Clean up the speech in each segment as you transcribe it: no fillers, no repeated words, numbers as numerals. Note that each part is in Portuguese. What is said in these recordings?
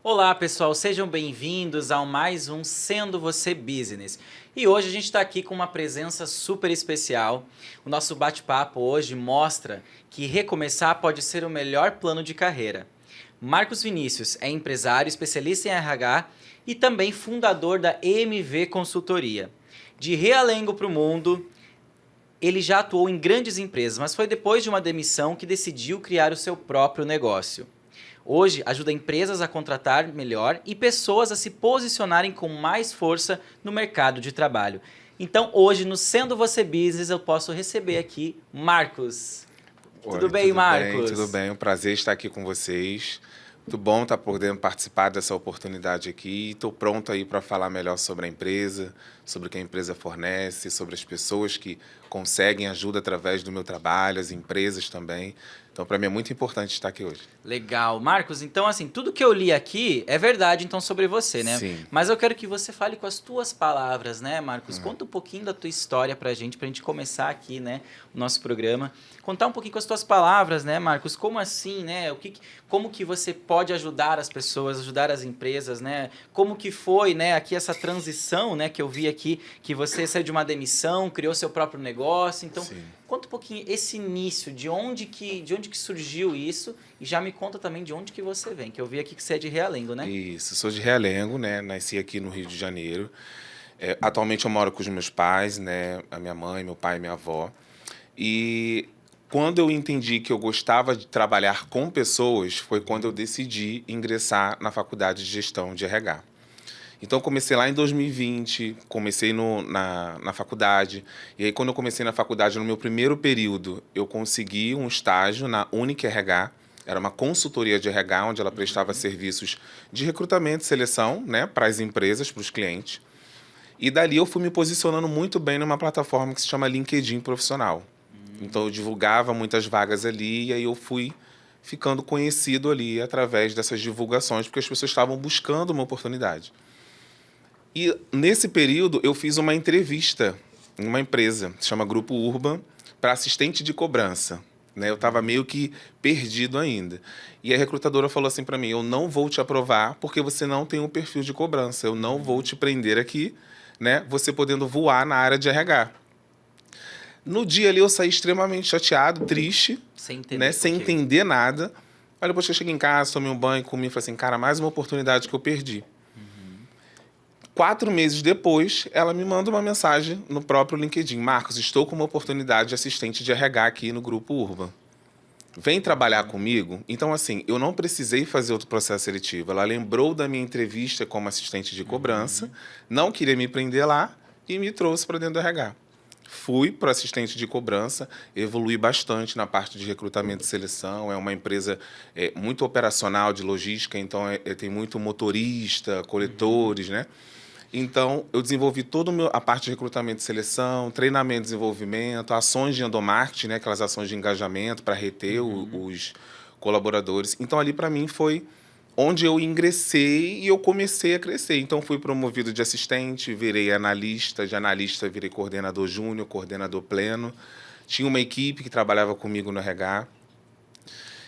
Olá, pessoal, sejam bem-vindos ao mais um Sendo Você Business. E hoje a gente está aqui com uma presença super especial. O nosso bate-papo hoje mostra que recomeçar pode ser o melhor plano de carreira. Marcos Vinícius é empresário, especialista em RH e também fundador da EMV Consultoria. De Realengo para o mundo, ele já atuou em grandes empresas, mas foi depois de uma demissão que decidiu criar o seu próprio negócio. Hoje, ajuda empresas a contratar melhor e pessoas a se posicionarem com mais força no mercado de trabalho. Então, hoje, no Sendo Você Business, eu posso receber aqui Marcos. Oi, Tudo bem, Marcos? Tudo bem. Um prazer estar aqui com vocês. Muito bom estar podendo participar dessa oportunidade aqui. Estou pronto aí para falar melhor sobre a empresa, sobre o que a empresa fornece, sobre as pessoas que conseguem ajuda através do meu trabalho, as empresas também. Então, para mim é muito importante estar aqui hoje. Legal. Marcos, então assim, tudo que eu li aqui é verdade então sobre você, né? Sim. Mas eu quero que você fale com as tuas palavras, né, Marcos? Conta um pouquinho da tua história pra gente começar aqui, né, o nosso programa. Contar um pouquinho com as tuas palavras, né, Marcos? Como assim, né? Como que você pode ajudar as pessoas, ajudar as empresas, né? Como que foi, né, aqui essa transição, né, que eu vi aqui, que você saiu de uma demissão, criou seu próprio negócio. Então, Sim. conta um pouquinho esse início, de onde que surgiu isso, e já me conta também de onde que você vem, que eu vi aqui que você é de Realengo, né? Isso, sou de Realengo, né? Nasci aqui no Rio de Janeiro. Atualmente eu moro com os meus pais, né? A minha mãe, meu pai e minha avó. E quando eu entendi que eu gostava de trabalhar com pessoas, foi quando eu decidi ingressar na faculdade de gestão de RH. Então, eu comecei lá em 2020, comecei na faculdade. E aí, quando eu comecei na faculdade, no meu primeiro período, eu consegui um estágio na Unic RH. Era uma consultoria de RH, onde ela prestava serviços de recrutamento e seleção, né, para as empresas, para os clientes. E dali eu fui me posicionando muito bem numa plataforma que se chama LinkedIn Profissional. Então, eu divulgava muitas vagas ali e aí eu fui ficando conhecido ali através dessas divulgações, porque as pessoas estavam buscando uma oportunidade. E nesse período eu fiz uma entrevista em uma empresa, se chama Grupo Urban, para assistente de cobrança. Né? Eu estava meio que perdido ainda. E a recrutadora falou assim para mim: eu não vou te aprovar porque você não tem um perfil de cobrança. Eu não vou te prender aqui, né? Você podendo voar na área de RH. No dia ali eu saí extremamente chateado, triste, Sem entender né? por Sem quê. entender nada. Aí depois que eu cheguei em casa, tomei um banho, comi e falei assim: cara, mais uma oportunidade que eu perdi. 4 meses depois, ela me manda uma mensagem no próprio LinkedIn: Marcos, estou com uma oportunidade de assistente de RH aqui no Grupo Urban. Vem trabalhar comigo? Então, assim, eu não precisei fazer outro processo seletivo. Ela lembrou da minha entrevista como assistente de cobrança, não queria me prender lá e me trouxe para dentro do RH. Fui para assistente de cobrança, evolui bastante na parte de recrutamento e seleção. É uma empresa muito operacional de logística, então tem muito motorista, coletores, né? Então, eu desenvolvi toda a parte de recrutamento e seleção, treinamento e desenvolvimento, ações de endomarketing, né, aquelas ações de engajamento para reter os colaboradores. Então, ali, para mim, foi onde eu ingressei e eu comecei a crescer. Então, fui promovido de assistente, virei analista, de analista virei coordenador júnior, coordenador pleno. Tinha uma equipe que trabalhava comigo no RH.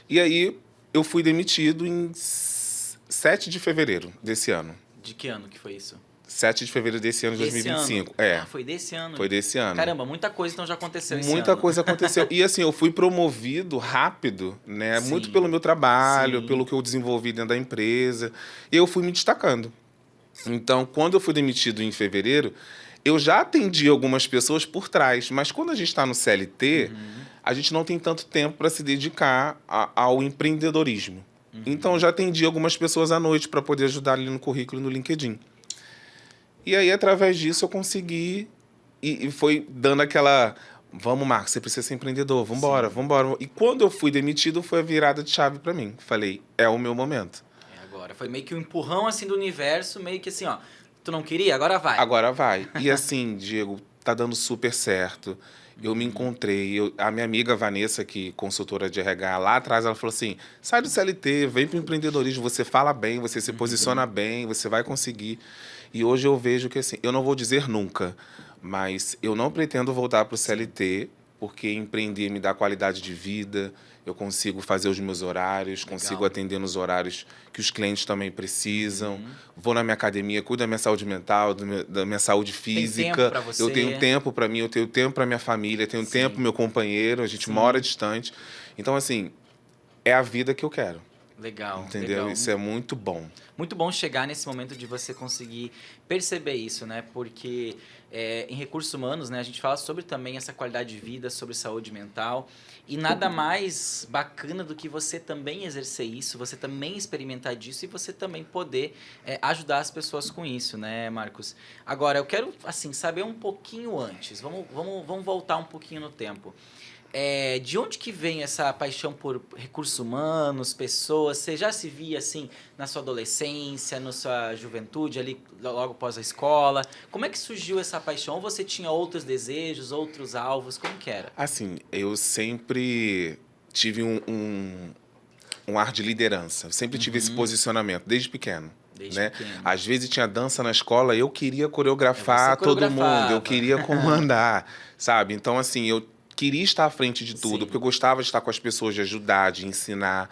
E aí, eu fui demitido em 7 de fevereiro desse ano. De que ano que foi isso? 7 de fevereiro desse ano de Desse 2025. ano? Ah, foi desse ano. Foi desse ano. Caramba, muita coisa então já aconteceu esse ano. Muita coisa aconteceu. E assim, eu fui promovido rápido, né? Sim. Muito pelo meu trabalho, Sim. pelo que eu desenvolvi dentro da empresa. E eu fui me destacando. Então, quando eu fui demitido em fevereiro, eu já atendi algumas pessoas por trás. Mas quando a gente está no CLT, a gente não tem tanto tempo para se dedicar ao empreendedorismo. Então, eu já atendi algumas pessoas à noite para poder ajudar ali no currículo e no LinkedIn. E aí, através disso, eu consegui e foi dando aquela: vamos, Marcos, você precisa ser empreendedor, vamos embora, vamos embora. E quando eu fui demitido, foi a virada de chave para mim. Falei, é o meu momento. É agora. Foi meio que um empurrão assim do universo, meio que assim, ó, tu não queria? Agora vai. Agora vai. E assim, Diego, tá dando super certo. Eu me encontrei. A minha amiga Vanessa, que é consultora de RH, lá atrás, ela falou assim: sai do CLT, vem para o empreendedorismo, você fala bem, você se posiciona bem, você vai conseguir. E hoje eu vejo que, assim, eu não vou dizer nunca, mas eu não pretendo voltar para o CLT porque empreender me dá qualidade de vida, eu consigo fazer os meus horários, consigo atender nos horários que os clientes também precisam. Vou na minha academia, cuido da minha saúde mental, da minha saúde física. Tem tempo pra você. Eu tenho tempo para mim, eu tenho tempo para minha família, tenho tempo pro meu companheiro, a gente mora distante. Então, assim, é a vida que eu quero. Legal, Entendeu? legal. Isso é muito bom. Muito bom chegar nesse momento de você conseguir perceber isso, né? Porque em recursos humanos, né, a gente fala sobre também essa qualidade de vida, sobre saúde mental. E nada mais bacana do que você também exercer isso, você também experimentar disso e você também poder ajudar as pessoas com isso, né, Marcos? Agora, eu quero, assim, saber um pouquinho antes. Vamos voltar um pouquinho no tempo. De onde que vem essa paixão por recursos humanos, pessoas? Você já se via assim na sua adolescência, na sua juventude, ali logo após a escola? Como é que surgiu essa paixão? Ou você tinha outros desejos, outros alvos? Como que era? Assim, eu sempre tive um ar de liderança. Eu sempre tive esse posicionamento, desde pequeno. Desde Né? pequeno. Às vezes tinha dança na escola, eu queria coreografar Você todo mundo, coreografava. eu queria comandar, sabe? Então, assim, eu queria estar à frente de tudo, Sim. porque eu gostava de estar com as pessoas, de ajudar, de ensinar.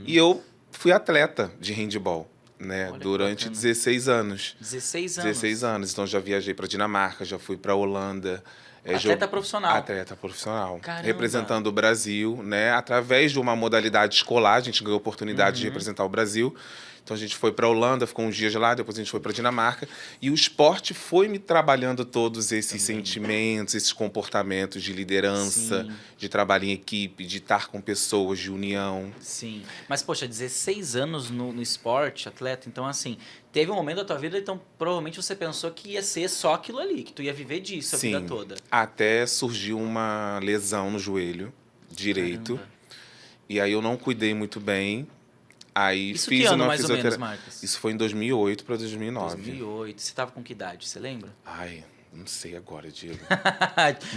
E eu fui atleta de handball, né? Olha que Durante bacana. 16 anos. 16 anos. 16 anos. Então, já viajei para Dinamarca, já fui para Holanda. Atleta profissional. Atleta profissional. Caramba. Representando o Brasil, né? Através de uma modalidade escolar, a gente ganhou a oportunidade de representar o Brasil. Então, a gente foi para a Holanda, ficou uns dias lá, depois a gente foi para Dinamarca. E o esporte foi me trabalhando todos esses sentimentos, esses comportamentos de liderança, Sim. de trabalho em equipe, de estar com pessoas, de união. Sim. Mas, poxa, 16 anos no esporte, atleta, então, assim, teve um momento da tua vida, então, provavelmente você pensou que ia ser só aquilo ali, que tu ia viver disso a vida toda. Até surgiu uma lesão no joelho direito. Caramba. E aí eu não cuidei muito bem. Aí Isso fiz que ano, uma mais ou menos, fisioterapia. Marcos? Isso foi em 2008 para 2009. 2008. Você tava com que idade, você lembra? Ai, não sei agora, Diego.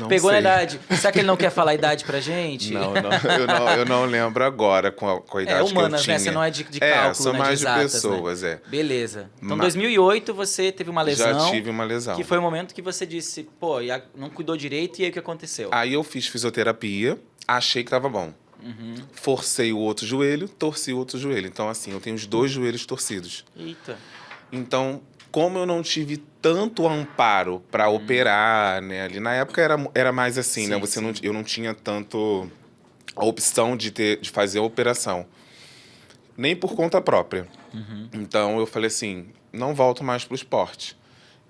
Pegou na sei. idade. Será que ele não quer falar a idade pra gente? Eu não lembro agora com a idade humanas, que eu né? tinha. Você não é de cálculo, sou né? mais de de exatas, pessoas, né? é. Beleza. Então, em Ma- 2008, você teve uma lesão. Já tive uma lesão. Que foi o momento que você disse, pô, não cuidou direito, e aí o que aconteceu? Aí eu fiz fisioterapia, achei que tava bom. Forcei o outro joelho, torci o outro joelho. Então, assim, eu tenho os dois joelhos torcidos. Eita. Então, como eu não tive tanto amparo para operar, né? Ali na época era mais assim, né? Sim, Eu não tinha tanto a opção de fazer a operação, nem por conta própria. Então eu falei assim, não volto mais pro esporte.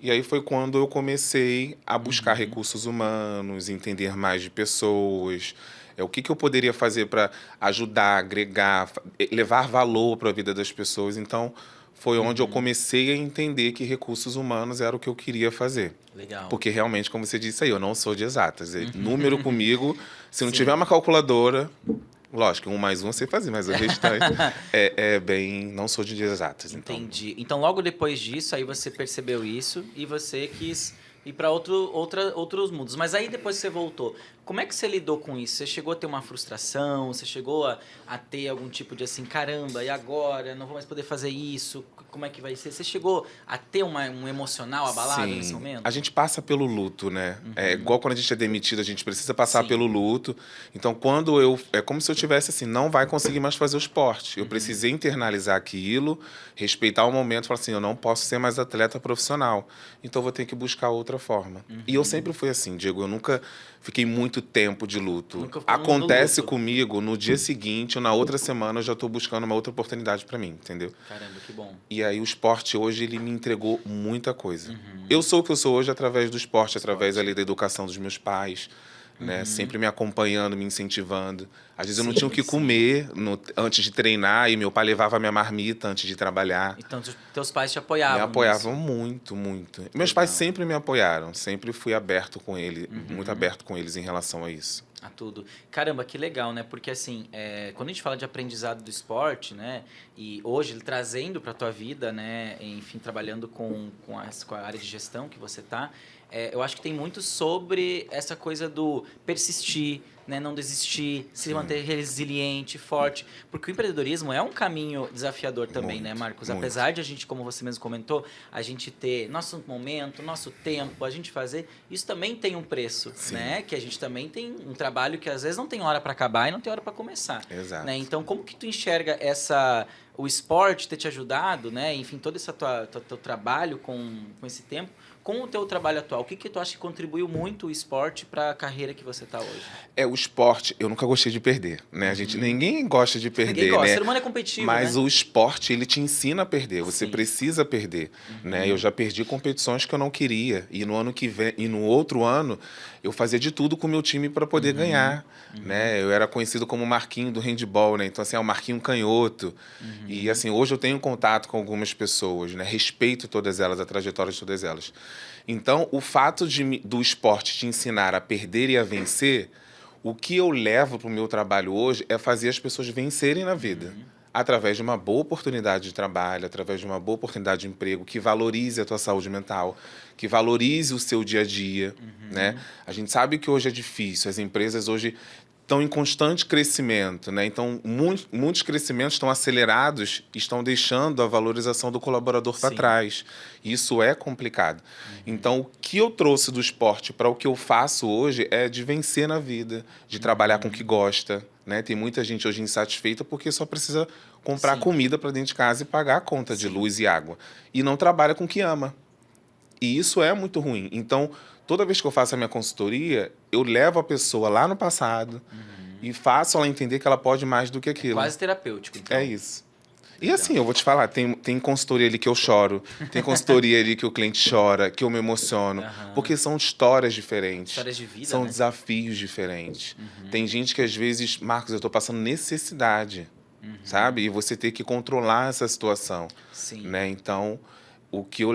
E aí foi quando eu comecei a buscar recursos humanos, entender mais de pessoas, o que eu poderia fazer para ajudar, agregar, levar valor para a vida das pessoas. Então, foi onde eu comecei a entender que recursos humanos era o que eu queria fazer. Legal. Porque realmente, como você disse aí, eu não sou de exatas. Número comigo, se não Sim. tiver uma calculadora, lógico, 1 mais 1 eu sei fazer, mas o restante não sou de exatas. Então. Entendi. Então, logo depois disso, aí você percebeu isso e você quis ir para outros mundos. Mas aí, depois que você voltou, como é que você lidou com isso? Você chegou a ter uma frustração? Você chegou a ter algum tipo de assim, caramba, e agora? Não vou mais poder fazer isso? Como é que vai ser? Você chegou a ter um emocional abalado Sim. nesse momento? A gente passa pelo luto, né? É igual quando a gente é demitido, a gente precisa passar Sim. pelo luto. Então, é como se eu tivesse assim, não vai conseguir mais fazer o esporte. Eu precisei internalizar aquilo, respeitar o momento, falar assim, eu não posso ser mais atleta profissional. Então, eu vou ter que buscar outra forma. E eu sempre fui assim, Diego, eu nunca fiquei muito tempo de luto. Nunca ficou no Acontece luto. comigo, no dia seguinte ou na outra semana, eu já estou buscando uma outra oportunidade para mim, entendeu? Caramba, que bom. E aí o esporte hoje, ele me entregou muita coisa. Eu sou o que eu sou hoje através do esporte, através ali da educação dos meus pais, né? Sempre me acompanhando, me incentivando. Às vezes eu não tinha o que comer antes de treinar e meu pai levava a minha marmita antes de trabalhar. Então, teus pais te apoiavam Me apoiavam nisso. muito, muito. Meus pais sempre me apoiaram, sempre fui aberto com ele, muito aberto com eles em relação a isso. A tudo. Caramba, que legal, né? Porque assim, quando a gente fala de aprendizado do esporte, né? E hoje ele trazendo para tua vida, né? Enfim, trabalhando com a área de gestão que você tá, eu acho que tem muito sobre essa coisa do persistir, né, não desistir, se manter resiliente, forte, porque o empreendedorismo é um caminho desafiador também, né, Marcos? muito. Apesar de a gente, como você mesmo comentou, a gente ter nosso momento, nosso tempo, a gente fazer, isso também tem um preço, Sim. né? Que a gente também tem um trabalho que às vezes não tem hora para acabar e não tem hora para começar. Exato. Né? Então, como que tu enxerga o esporte ter te ajudado, né? Enfim, todo esse teu trabalho com esse tempo, com o teu trabalho atual, o que tu acha que contribuiu muito o esporte para a carreira que você está hoje? O esporte, eu nunca gostei de perder, né? Ninguém gosta de perder, Ninguém gosta, né? o ser humano é competitivo, Mas né? o esporte, ele te ensina a perder, você Sim. precisa perder, né? Eu já perdi competições que eu não queria, e no ano que vem, e no outro ano, eu fazia de tudo com o meu time para poder ganhar, né? Eu era conhecido como o Marquinho do handball, né? Então, assim, é o Marquinho canhoto. E, assim, hoje eu tenho contato com algumas pessoas, né? Respeito todas elas, a trajetória de todas elas. Então, o fato do esporte te ensinar a perder e a vencer, o que eu levo para o meu trabalho hoje é fazer as pessoas vencerem na vida. Através de uma boa oportunidade de trabalho, através de uma boa oportunidade de emprego, que valorize a tua saúde mental, que valorize o seu dia a dia, né? A gente sabe que hoje é difícil, as empresas hoje estão em constante crescimento, né? Então, muitos crescimentos estão acelerados e estão deixando a valorização do colaborador para Sim. trás. Isso é complicado. Então, o que eu trouxe do esporte para o que eu faço hoje é de vencer na vida, de trabalhar com o que gosta, né? Tem muita gente hoje insatisfeita porque só precisa comprar Sim. comida para dentro de casa e pagar a conta de Sim. luz e água. E não trabalha com o que ama. E isso é muito ruim. Então, toda vez que eu faço a minha consultoria, eu levo a pessoa lá no passado e faço ela entender que ela pode mais do que aquilo. Quase terapêutico, então. É isso. E assim, eu vou te falar, tem consultoria ali que eu choro, tem consultoria ali que o cliente chora, que eu me emociono, porque são histórias diferentes. Histórias de vida, são né? desafios diferentes. Tem gente que às vezes, Marcos, eu estou passando necessidade, sabe? E você tem que controlar essa situação. Sim. Né? Então, o que eu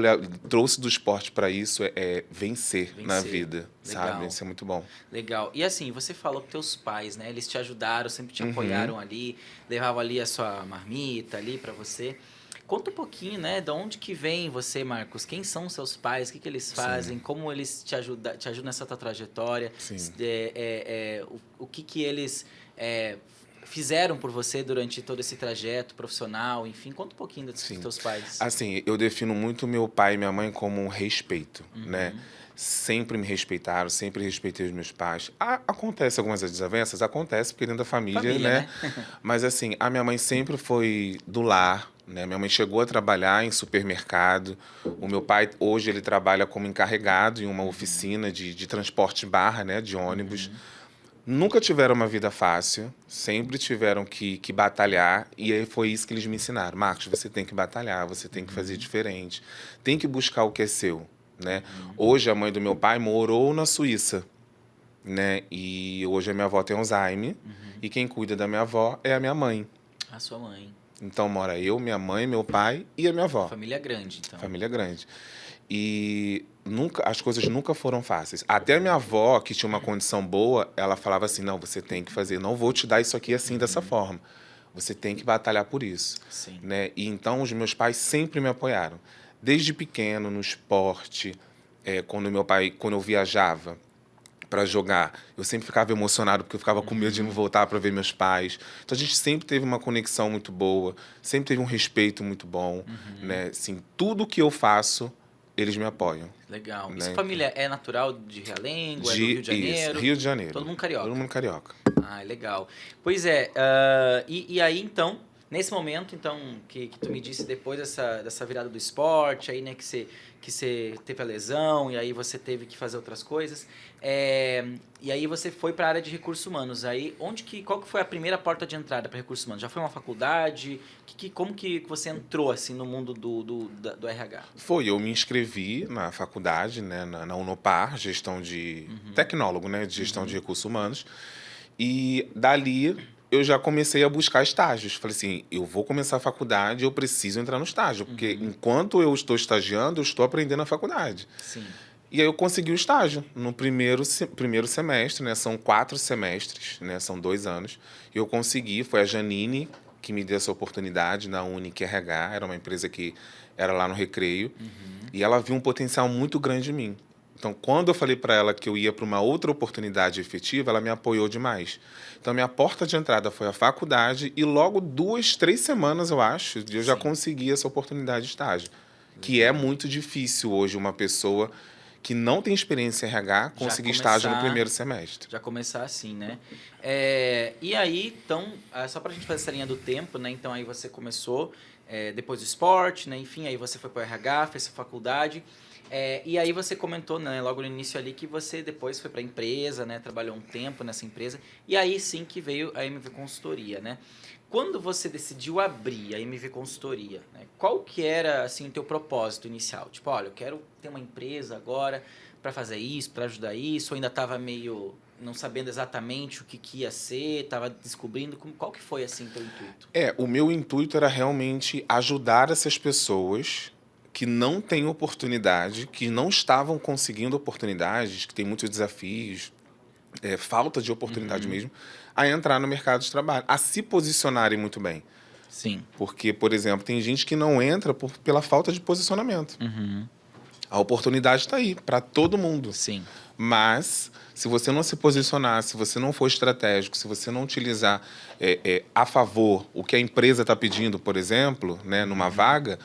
trouxe do esporte para isso é vencer na vida, Legal. sabe? Isso é muito bom. Legal. E assim, você falou que teus pais, né? Eles te ajudaram, sempre te apoiaram ali, levavam ali a sua marmita ali para você. Conta um pouquinho, né? De onde que vem você, Marcos? Quem são seus pais? O que eles fazem? Como eles te ajudam nessa tua trajetória? Sim. O que eles fizeram por você durante todo esse trajeto profissional, enfim, conta um pouquinho dos teus pais. Assim, eu defino muito meu pai e minha mãe como um respeito, né? Sempre me respeitaram, sempre respeitei os meus pais. Acontece algumas desavenças? Acontece, porque dentro da família, né? Mas assim, a minha mãe sempre foi do lar, né? Minha mãe chegou a trabalhar em supermercado. O meu pai, hoje, ele trabalha como encarregado em uma oficina de transporte barra, né? De ônibus. Nunca tiveram uma vida fácil, sempre tiveram que batalhar, e aí foi isso que eles me ensinaram. Marcos, você tem que batalhar, você tem que fazer diferente, tem que buscar o que é seu, né? Hoje a mãe do meu pai morou na Suíça, né? E hoje a minha avó tem Alzheimer, e quem cuida da minha avó é a minha mãe. A sua mãe. Então mora eu, minha mãe, meu pai e a minha avó. Família grande, então. Família grande. E as coisas nunca foram fáceis. Até a minha avó, que tinha uma condição boa, ela falava assim, não, você tem que fazer, não vou te dar isso aqui assim, dessa forma. Você tem que batalhar por isso. Sim. Né? E então os meus pais sempre me apoiaram. Desde pequeno, no esporte, quando eu viajava para jogar, eu sempre ficava emocionado porque eu ficava com medo de não voltar para ver meus pais. Então a gente sempre teve uma conexão muito boa, sempre teve um respeito muito bom, né? Assim, tudo que eu faço, eles me apoiam. Legal. Né? E sua família é natural de Realengo, é do Rio de Janeiro? Isso, Rio de Janeiro. Todo mundo carioca? Todo mundo carioca. Ah, legal. Pois é, e aí então, nesse momento então que tu me disse depois dessa virada do esporte, aí né, que você teve a lesão e aí você teve que fazer outras coisas, e aí você foi para a área de recursos humanos. Aí qual que foi a primeira porta de entrada para recursos humanos? Já foi uma faculdade? Como que você entrou assim no mundo do RH? Eu me inscrevi na faculdade, né, na Unopar, gestão de tecnólogo, né, de gestão de recursos humanos. E dali eu já comecei a buscar estágios. Falei assim, eu vou começar a faculdade, eu preciso entrar no estágio, porque enquanto eu estou estagiando, eu estou aprendendo a faculdade. Sim. E aí eu consegui o estágio no primeiro semestre, né? São 4 semestres, né? São 2 anos. E eu consegui, foi a Janine que me deu essa oportunidade na Unic RH, era uma empresa que era lá no Recreio. E ela viu um potencial muito grande em mim. Então, quando eu falei para ela que eu ia para uma outra oportunidade efetiva, ela me apoiou demais. Então, minha porta de entrada foi a faculdade e logo 2, 3 semanas, eu acho, eu já Sim. consegui essa oportunidade de estágio. Que é muito difícil hoje uma pessoa que não tem experiência em RH conseguir estágio no primeiro semestre. Já começar assim, né? E aí, então, só pra gente fazer essa linha do tempo, né? Então, aí você começou, depois do esporte, né? Enfim, aí você foi pro RH, fez sua faculdade. E aí você comentou, né, logo no início ali, que você depois foi para a empresa, né, trabalhou um tempo nessa empresa, e aí sim que veio a MV Consultoria, né? Quando você decidiu abrir a MV Consultoria, né, qual que era, assim, o teu propósito inicial? Tipo, olha, eu quero ter uma empresa agora para fazer isso, para ajudar isso, ou ainda estava meio não sabendo exatamente o que ia ser, estava descobrindo, qual que foi, assim, teu intuito? O meu intuito era realmente ajudar essas pessoas que não têm oportunidade, que não estavam conseguindo oportunidades, que têm muitos desafios, falta de oportunidade mesmo, a entrar no mercado de trabalho, a se posicionarem muito bem. Sim. Porque, por exemplo, tem gente que não entra pela falta de posicionamento. A oportunidade está aí, para todo mundo. Sim. Mas, se você não se posicionar, se você não for estratégico, se você não utilizar a favor o que a empresa está pedindo, por exemplo, né, numa vaga,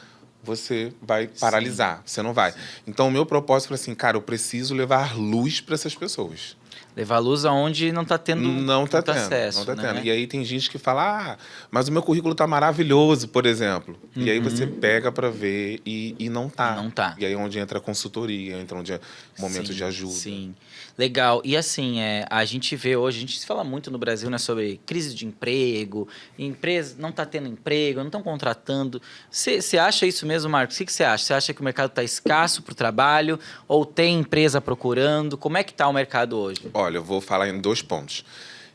você vai paralisar, você não vai. Sim. Então, o meu propósito foi assim, cara, eu preciso levar luz para essas pessoas. Levar luz aonde não está tendo Não tá acesso, não tá né? tendo. E aí tem gente que fala, mas o meu currículo tá maravilhoso, por exemplo. E aí você pega para ver e não tá. E não tá. E aí é onde entra a consultoria, entra onde é o momento de ajuda. Sim, legal. E assim, a gente vê hoje, a gente se fala muito no Brasil, né, sobre crise de emprego, empresa não está tendo emprego, não estão contratando. Você acha isso mesmo, Marcos? O que você acha? Você acha que o mercado está escasso para o trabalho ou tem empresa procurando? Como é que está o mercado hoje? Olha, eu vou falar em 2 pontos.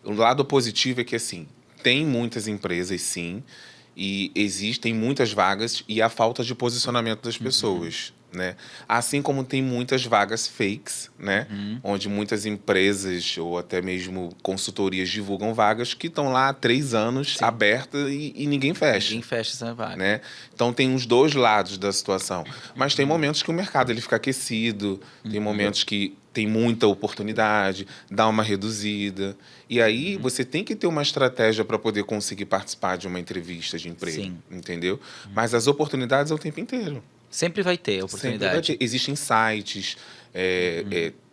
O lado positivo é que, assim, tem muitas empresas, sim, e existem muitas vagas e a falta de posicionamento das pessoas, né? Assim como tem muitas vagas fakes, né? Onde muitas empresas ou até mesmo consultorias divulgam vagas que estão lá há 3 anos abertas e ninguém fecha. Ninguém fecha essa vaga. Né? Então tem os 2 lados da situação. Mas tem momentos que o mercado ele fica aquecido, tem momentos que tem muita oportunidade, dá uma reduzida. E aí você tem que ter uma estratégia para poder conseguir participar de uma entrevista de emprego. Sim. Entendeu? Mas as oportunidades é o tempo inteiro. Sempre vai ter oportunidade. Sempre vai ter. Existem sites,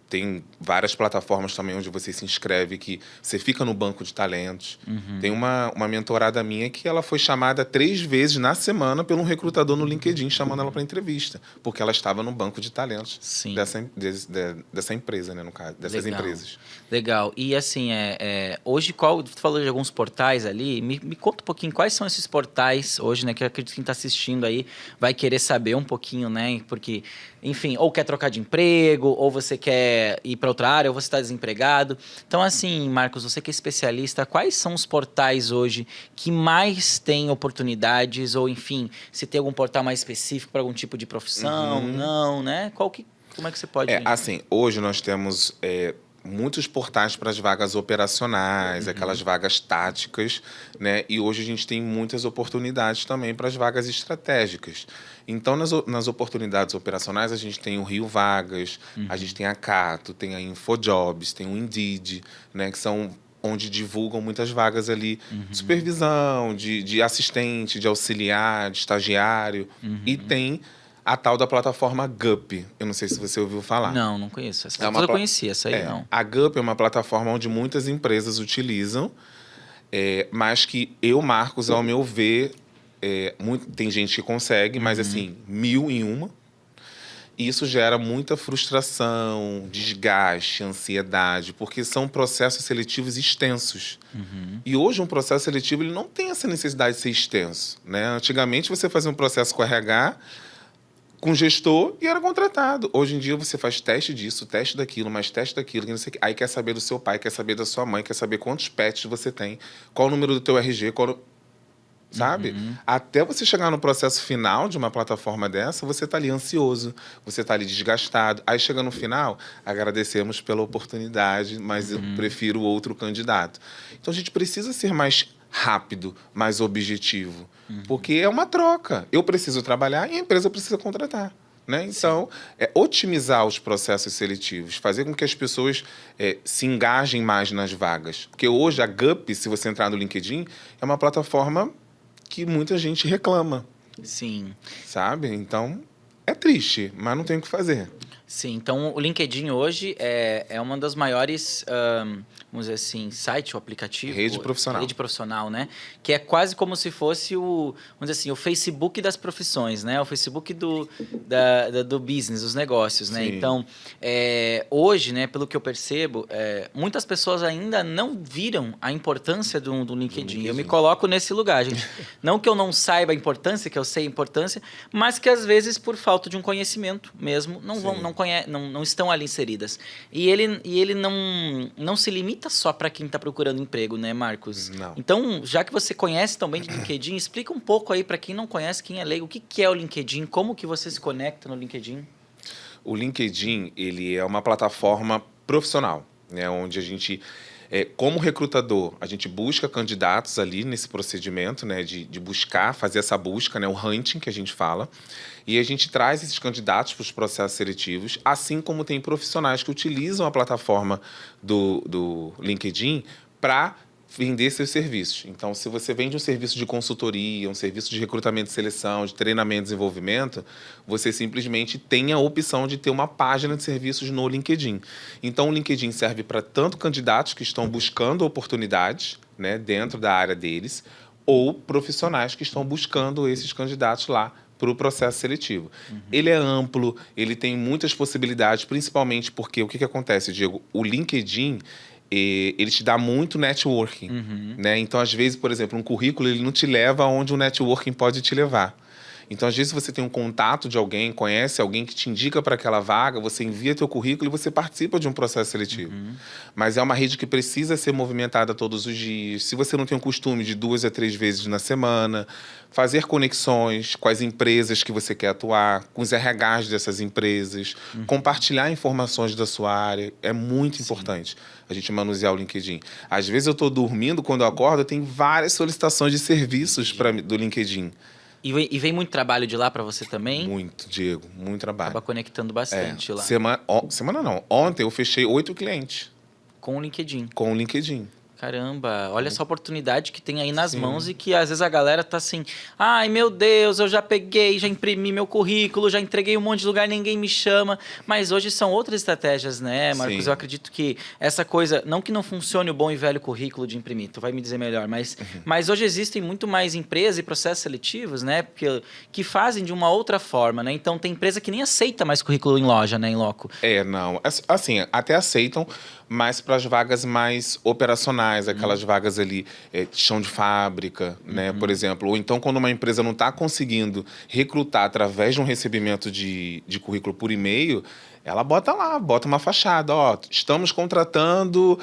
tem várias plataformas também onde você se inscreve, que você fica no banco de talentos. Tem uma mentorada minha que ela foi chamada 3 vezes na semana por um recrutador no LinkedIn, chamando ela para entrevista, porque ela estava no banco de talentos dessa empresa, né, no caso, dessas empresas. Legal. E assim, hoje, tu falou de alguns portais ali, me conta um pouquinho quais são esses portais hoje, né, que eu acredito que quem está assistindo aí vai querer saber um pouquinho, né, porque, enfim, ou quer trocar de emprego, ou você quer ir para outra área, ou você está desempregado. Então, assim, Marcos, você que é especialista, quais são os portais hoje que mais têm oportunidades, ou enfim, se tem algum portal mais específico para algum tipo de profissão, não, né? Como é que você pode... Assim, hoje nós temos muitos portais para as vagas operacionais, aquelas vagas táticas, né? E hoje a gente tem muitas oportunidades também para as vagas estratégicas. Então, nas oportunidades operacionais, a gente tem o Rio Vagas, a gente tem a Cato, tem a InfoJobs, tem o Indeed, né? Que são onde divulgam muitas vagas ali de supervisão, de assistente, de auxiliar, de estagiário. E tem a tal da plataforma GUP. Eu não sei se você ouviu falar. Não conheço. Essa eu conhecia, essa aí não. A GUP é uma plataforma onde muitas empresas utilizam, mas que eu, Marcos, ao meu ver, tem gente que consegue, mas assim, 1001. E isso gera muita frustração, desgaste, ansiedade, porque são processos seletivos extensos. E hoje um processo seletivo ele não tem essa necessidade de ser extenso, né? Antigamente você fazia um processo com RH, com gestor e era contratado. Hoje em dia você faz teste disso, teste daquilo, mais teste daquilo, não sei o quê. Aí quer saber do seu pai, quer saber da sua mãe, quer saber quantos pets você tem, qual o número do teu RG, sabe? Até você chegar no processo final de uma plataforma dessa, você está ali ansioso, você está ali desgastado. Aí chega no final, agradecemos pela oportunidade, mas eu prefiro outro candidato. Então a gente precisa ser mais rápido, mais objetivo, porque é uma troca. Eu preciso trabalhar e a empresa precisa contratar. né? Então, otimizar os processos seletivos, fazer com que as pessoas se engajem mais nas vagas. Porque hoje a GUP, se você entrar no LinkedIn, é uma plataforma que muita gente reclama. Sim. Sabe? Então, é triste, mas não tem o que fazer. Sim, então o LinkedIn hoje é uma das maiores, vamos dizer assim, site ou aplicativo. Rede profissional. Rede profissional, né? Que é quase como se fosse vamos dizer assim, o Facebook das profissões, né? O Facebook do business, dos negócios, né? Sim. Então, hoje, né, pelo que eu percebo, muitas pessoas ainda não viram a importância do LinkedIn. Eu me coloco nesse lugar, gente. Não que eu não saiba a importância, que eu sei a importância, mas que às vezes, por falta de um conhecimento mesmo, não estão ali inseridas. E ele não se limita só para quem está procurando emprego, né, Marcos? Não. Então, já que você conhece também de LinkedIn, explica um pouco aí para quem não conhece, quem é leigo, o que é o LinkedIn, como que você se conecta no LinkedIn? O LinkedIn, ele é uma plataforma profissional, né, onde a gente, como recrutador, a gente busca candidatos ali nesse procedimento, né, de buscar, fazer essa busca, né, o hunting que a gente fala, e a gente traz esses candidatos para os processos seletivos, assim como tem profissionais que utilizam a plataforma do LinkedIn para vender seus serviços. Então, se você vende um serviço de consultoria, um serviço de recrutamento e seleção, de treinamento e desenvolvimento, você simplesmente tem a opção de ter uma página de serviços no LinkedIn. Então, o LinkedIn serve para tanto candidatos que estão buscando oportunidades, né, dentro da área deles, ou profissionais que estão buscando esses candidatos lá para o processo seletivo. Ele é amplo, ele tem muitas possibilidades, principalmente porque o que acontece, Diego? O LinkedIn, ele te dá muito networking, né? Então, às vezes, por exemplo, um currículo ele não te leva aonde o networking pode te levar. Então, às vezes, você tem um contato de alguém, conhece alguém que te indica para aquela vaga, você envia teu currículo e você participa de um processo seletivo. Mas é uma rede que precisa ser movimentada todos os dias. Se você não tem o costume de 2 a 3 vezes na semana, fazer conexões com as empresas que você quer atuar, com os RHs dessas empresas, compartilhar informações da sua área, é muito importante a gente manusear o LinkedIn. Às vezes eu estou dormindo, quando eu acordo, tem várias solicitações de serviços do LinkedIn. E vem muito trabalho de lá para você também? Muito, Diego, muito trabalho. Acaba conectando bastante lá. Semana não. Ontem eu fechei 8 clientes. Com o LinkedIn. Com o LinkedIn. Caramba, olha essa oportunidade que tem aí nas mãos e que às vezes a galera tá assim, ai meu Deus, eu já peguei, já imprimi meu currículo, já entreguei um monte de lugar, ninguém me chama. Mas hoje são outras estratégias, né, Marcos? Sim. Eu acredito que essa coisa, não que não funcione o bom e velho currículo de imprimir, tu vai me dizer melhor, mas hoje existem muito mais empresas e processos seletivos, né, que fazem de uma outra forma, né? Então tem empresa que nem aceita mais currículo em loja, né, em loco. Não. Assim, até aceitam, mas para as vagas mais operacionais, aquelas vagas ali, chão de fábrica, né, por exemplo. Ou então, quando uma empresa não está conseguindo recrutar através de um recebimento de currículo por e-mail, ela bota lá, bota uma fachada, ó, estamos contratando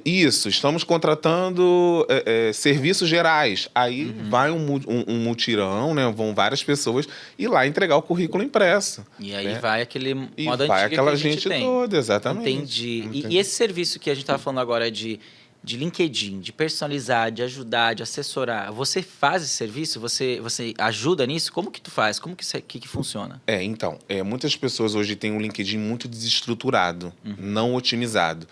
estamos contratando serviços gerais. Aí vai um mutirão, né, vão várias pessoas ir lá entregar o currículo impresso. E aí né? vai aquele modo E antigo vai aquela que a gente gente tem. toda, exatamente. Entendi. E esse serviço que a gente estava falando agora de LinkedIn, de personalizar, de ajudar, de assessorar, você faz esse serviço? Você ajuda nisso? Como que tu faz? Como que funciona? Então, muitas pessoas hoje têm um LinkedIn muito desestruturado, não otimizado.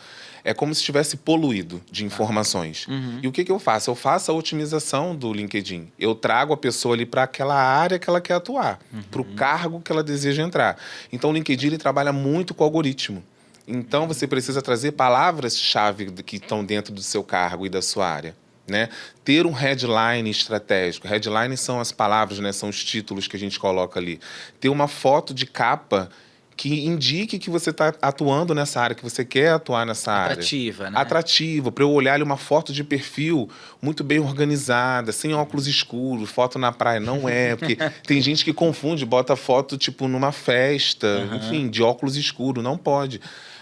É como se estivesse poluído de informações. E o que eu faço? Eu faço a otimização do LinkedIn. Eu trago a pessoa ali para aquela área que ela quer atuar, para o cargo que ela deseja entrar. Então, o LinkedIn ele trabalha muito com o algoritmo. Então, você precisa trazer palavras-chave que estão dentro do seu cargo e da sua área. Né? Ter um headline estratégico. Headline são as palavras, né? São os títulos que a gente coloca ali. Ter uma foto de capa que indique que você está atuando nessa área, que você quer atuar nessa área. Atrativa, né? Atrativa, para eu olhar ali uma foto de perfil muito bem organizada, sem óculos escuros, foto na praia. Não é, porque tem gente que confunde, bota foto tipo numa festa, enfim, de óculos escuros. Não pode.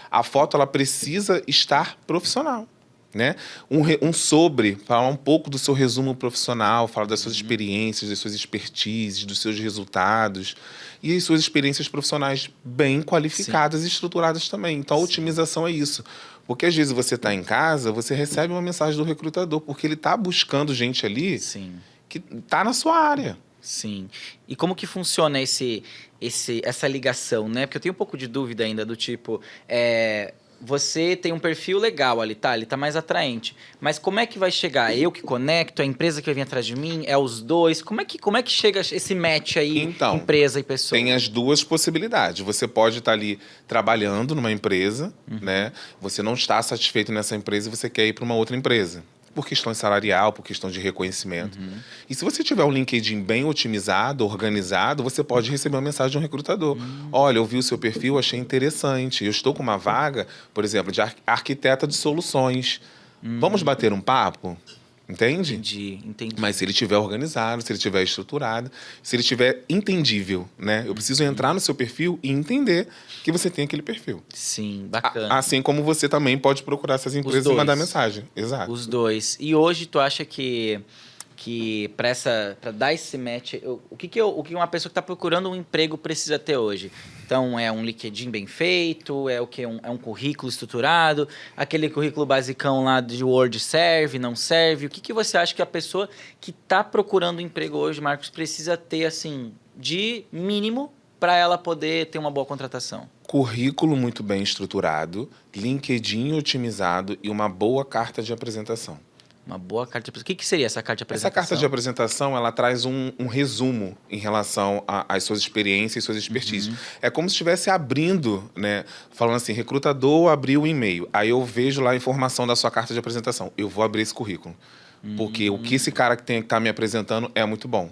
A foto ela precisa estar profissional. Né? Falar um pouco do seu resumo profissional, falar das suas experiências, das suas expertises, dos seus resultados e as suas experiências profissionais bem qualificadas e estruturadas também. Então, a otimização é isso. Porque, às vezes, você está em casa, você recebe uma mensagem do recrutador, porque ele está buscando gente ali que está na sua área. Sim. E como que funciona essa ligação, né? Porque eu tenho um pouco de dúvida ainda do tipo, você tem um perfil legal ali, tá? Ele tá mais atraente. Mas como é que vai chegar? Eu que conecto, a empresa que vai vir atrás de mim, é os dois? Como é que chega esse match aí, Então, empresa e pessoa? tem as duas possibilidades. Você pode estar ali trabalhando numa empresa, né? Você não está satisfeito nessa empresa e você quer ir para uma outra empresa. Por questão salarial, por questão de reconhecimento. E se você tiver um LinkedIn bem otimizado, organizado, você pode receber uma mensagem de um recrutador. Olha, eu vi o seu perfil, achei interessante. Eu estou com uma vaga, por exemplo, de arquiteta de soluções. Vamos bater um papo? Entende? Entendi. Mas se ele estiver organizado, se ele estiver estruturado, se ele estiver entendível, né? Eu preciso entrar no seu perfil e entender que você tem aquele perfil. Sim, bacana. Assim como você também pode procurar essas empresas e mandar mensagem. Exato. Os dois. E hoje tu acha que para dar esse match, o que uma pessoa que está procurando um emprego precisa ter hoje? Então, é um LinkedIn bem feito, é o que é um currículo estruturado, aquele currículo basicão lá de Word serve, não serve? O que você acha que a pessoa que está procurando um emprego hoje, Marcos, precisa ter assim de mínimo para ela poder ter uma boa contratação? Currículo muito bem estruturado, LinkedIn otimizado e uma boa carta de apresentação. Uma boa carta de apresentação. O que seria essa carta de apresentação? Essa carta de apresentação, ela traz um resumo em relação às suas experiências e suas expertises. É como se estivesse abrindo, né? Falando assim, recrutador abriu o e-mail. Aí eu vejo lá a informação da sua carta de apresentação. Eu vou abrir esse currículo. Porque o que esse cara que está me apresentando é muito bom.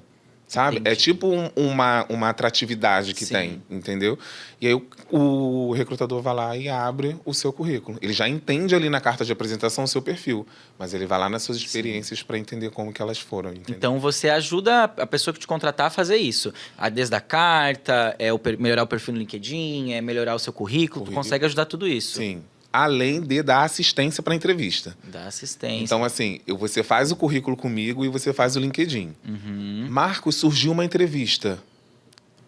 Sabe? Entendi. É tipo uma atratividade que tem, entendeu? E aí o recrutador vai lá e abre o seu currículo. Ele já entende ali na carta de apresentação o seu perfil, mas ele vai lá nas suas experiências para entender como que elas foram, entendeu? Então, você ajuda a pessoa que te contratar a fazer isso. Desde a carta, melhorar o perfil no LinkedIn, melhorar o seu currículo. Tu consegue ajudar tudo isso. Sim. Além de dar assistência para a entrevista. Da assistência. Então, assim, você faz o currículo comigo e você faz o LinkedIn. Marcos, surgiu uma entrevista.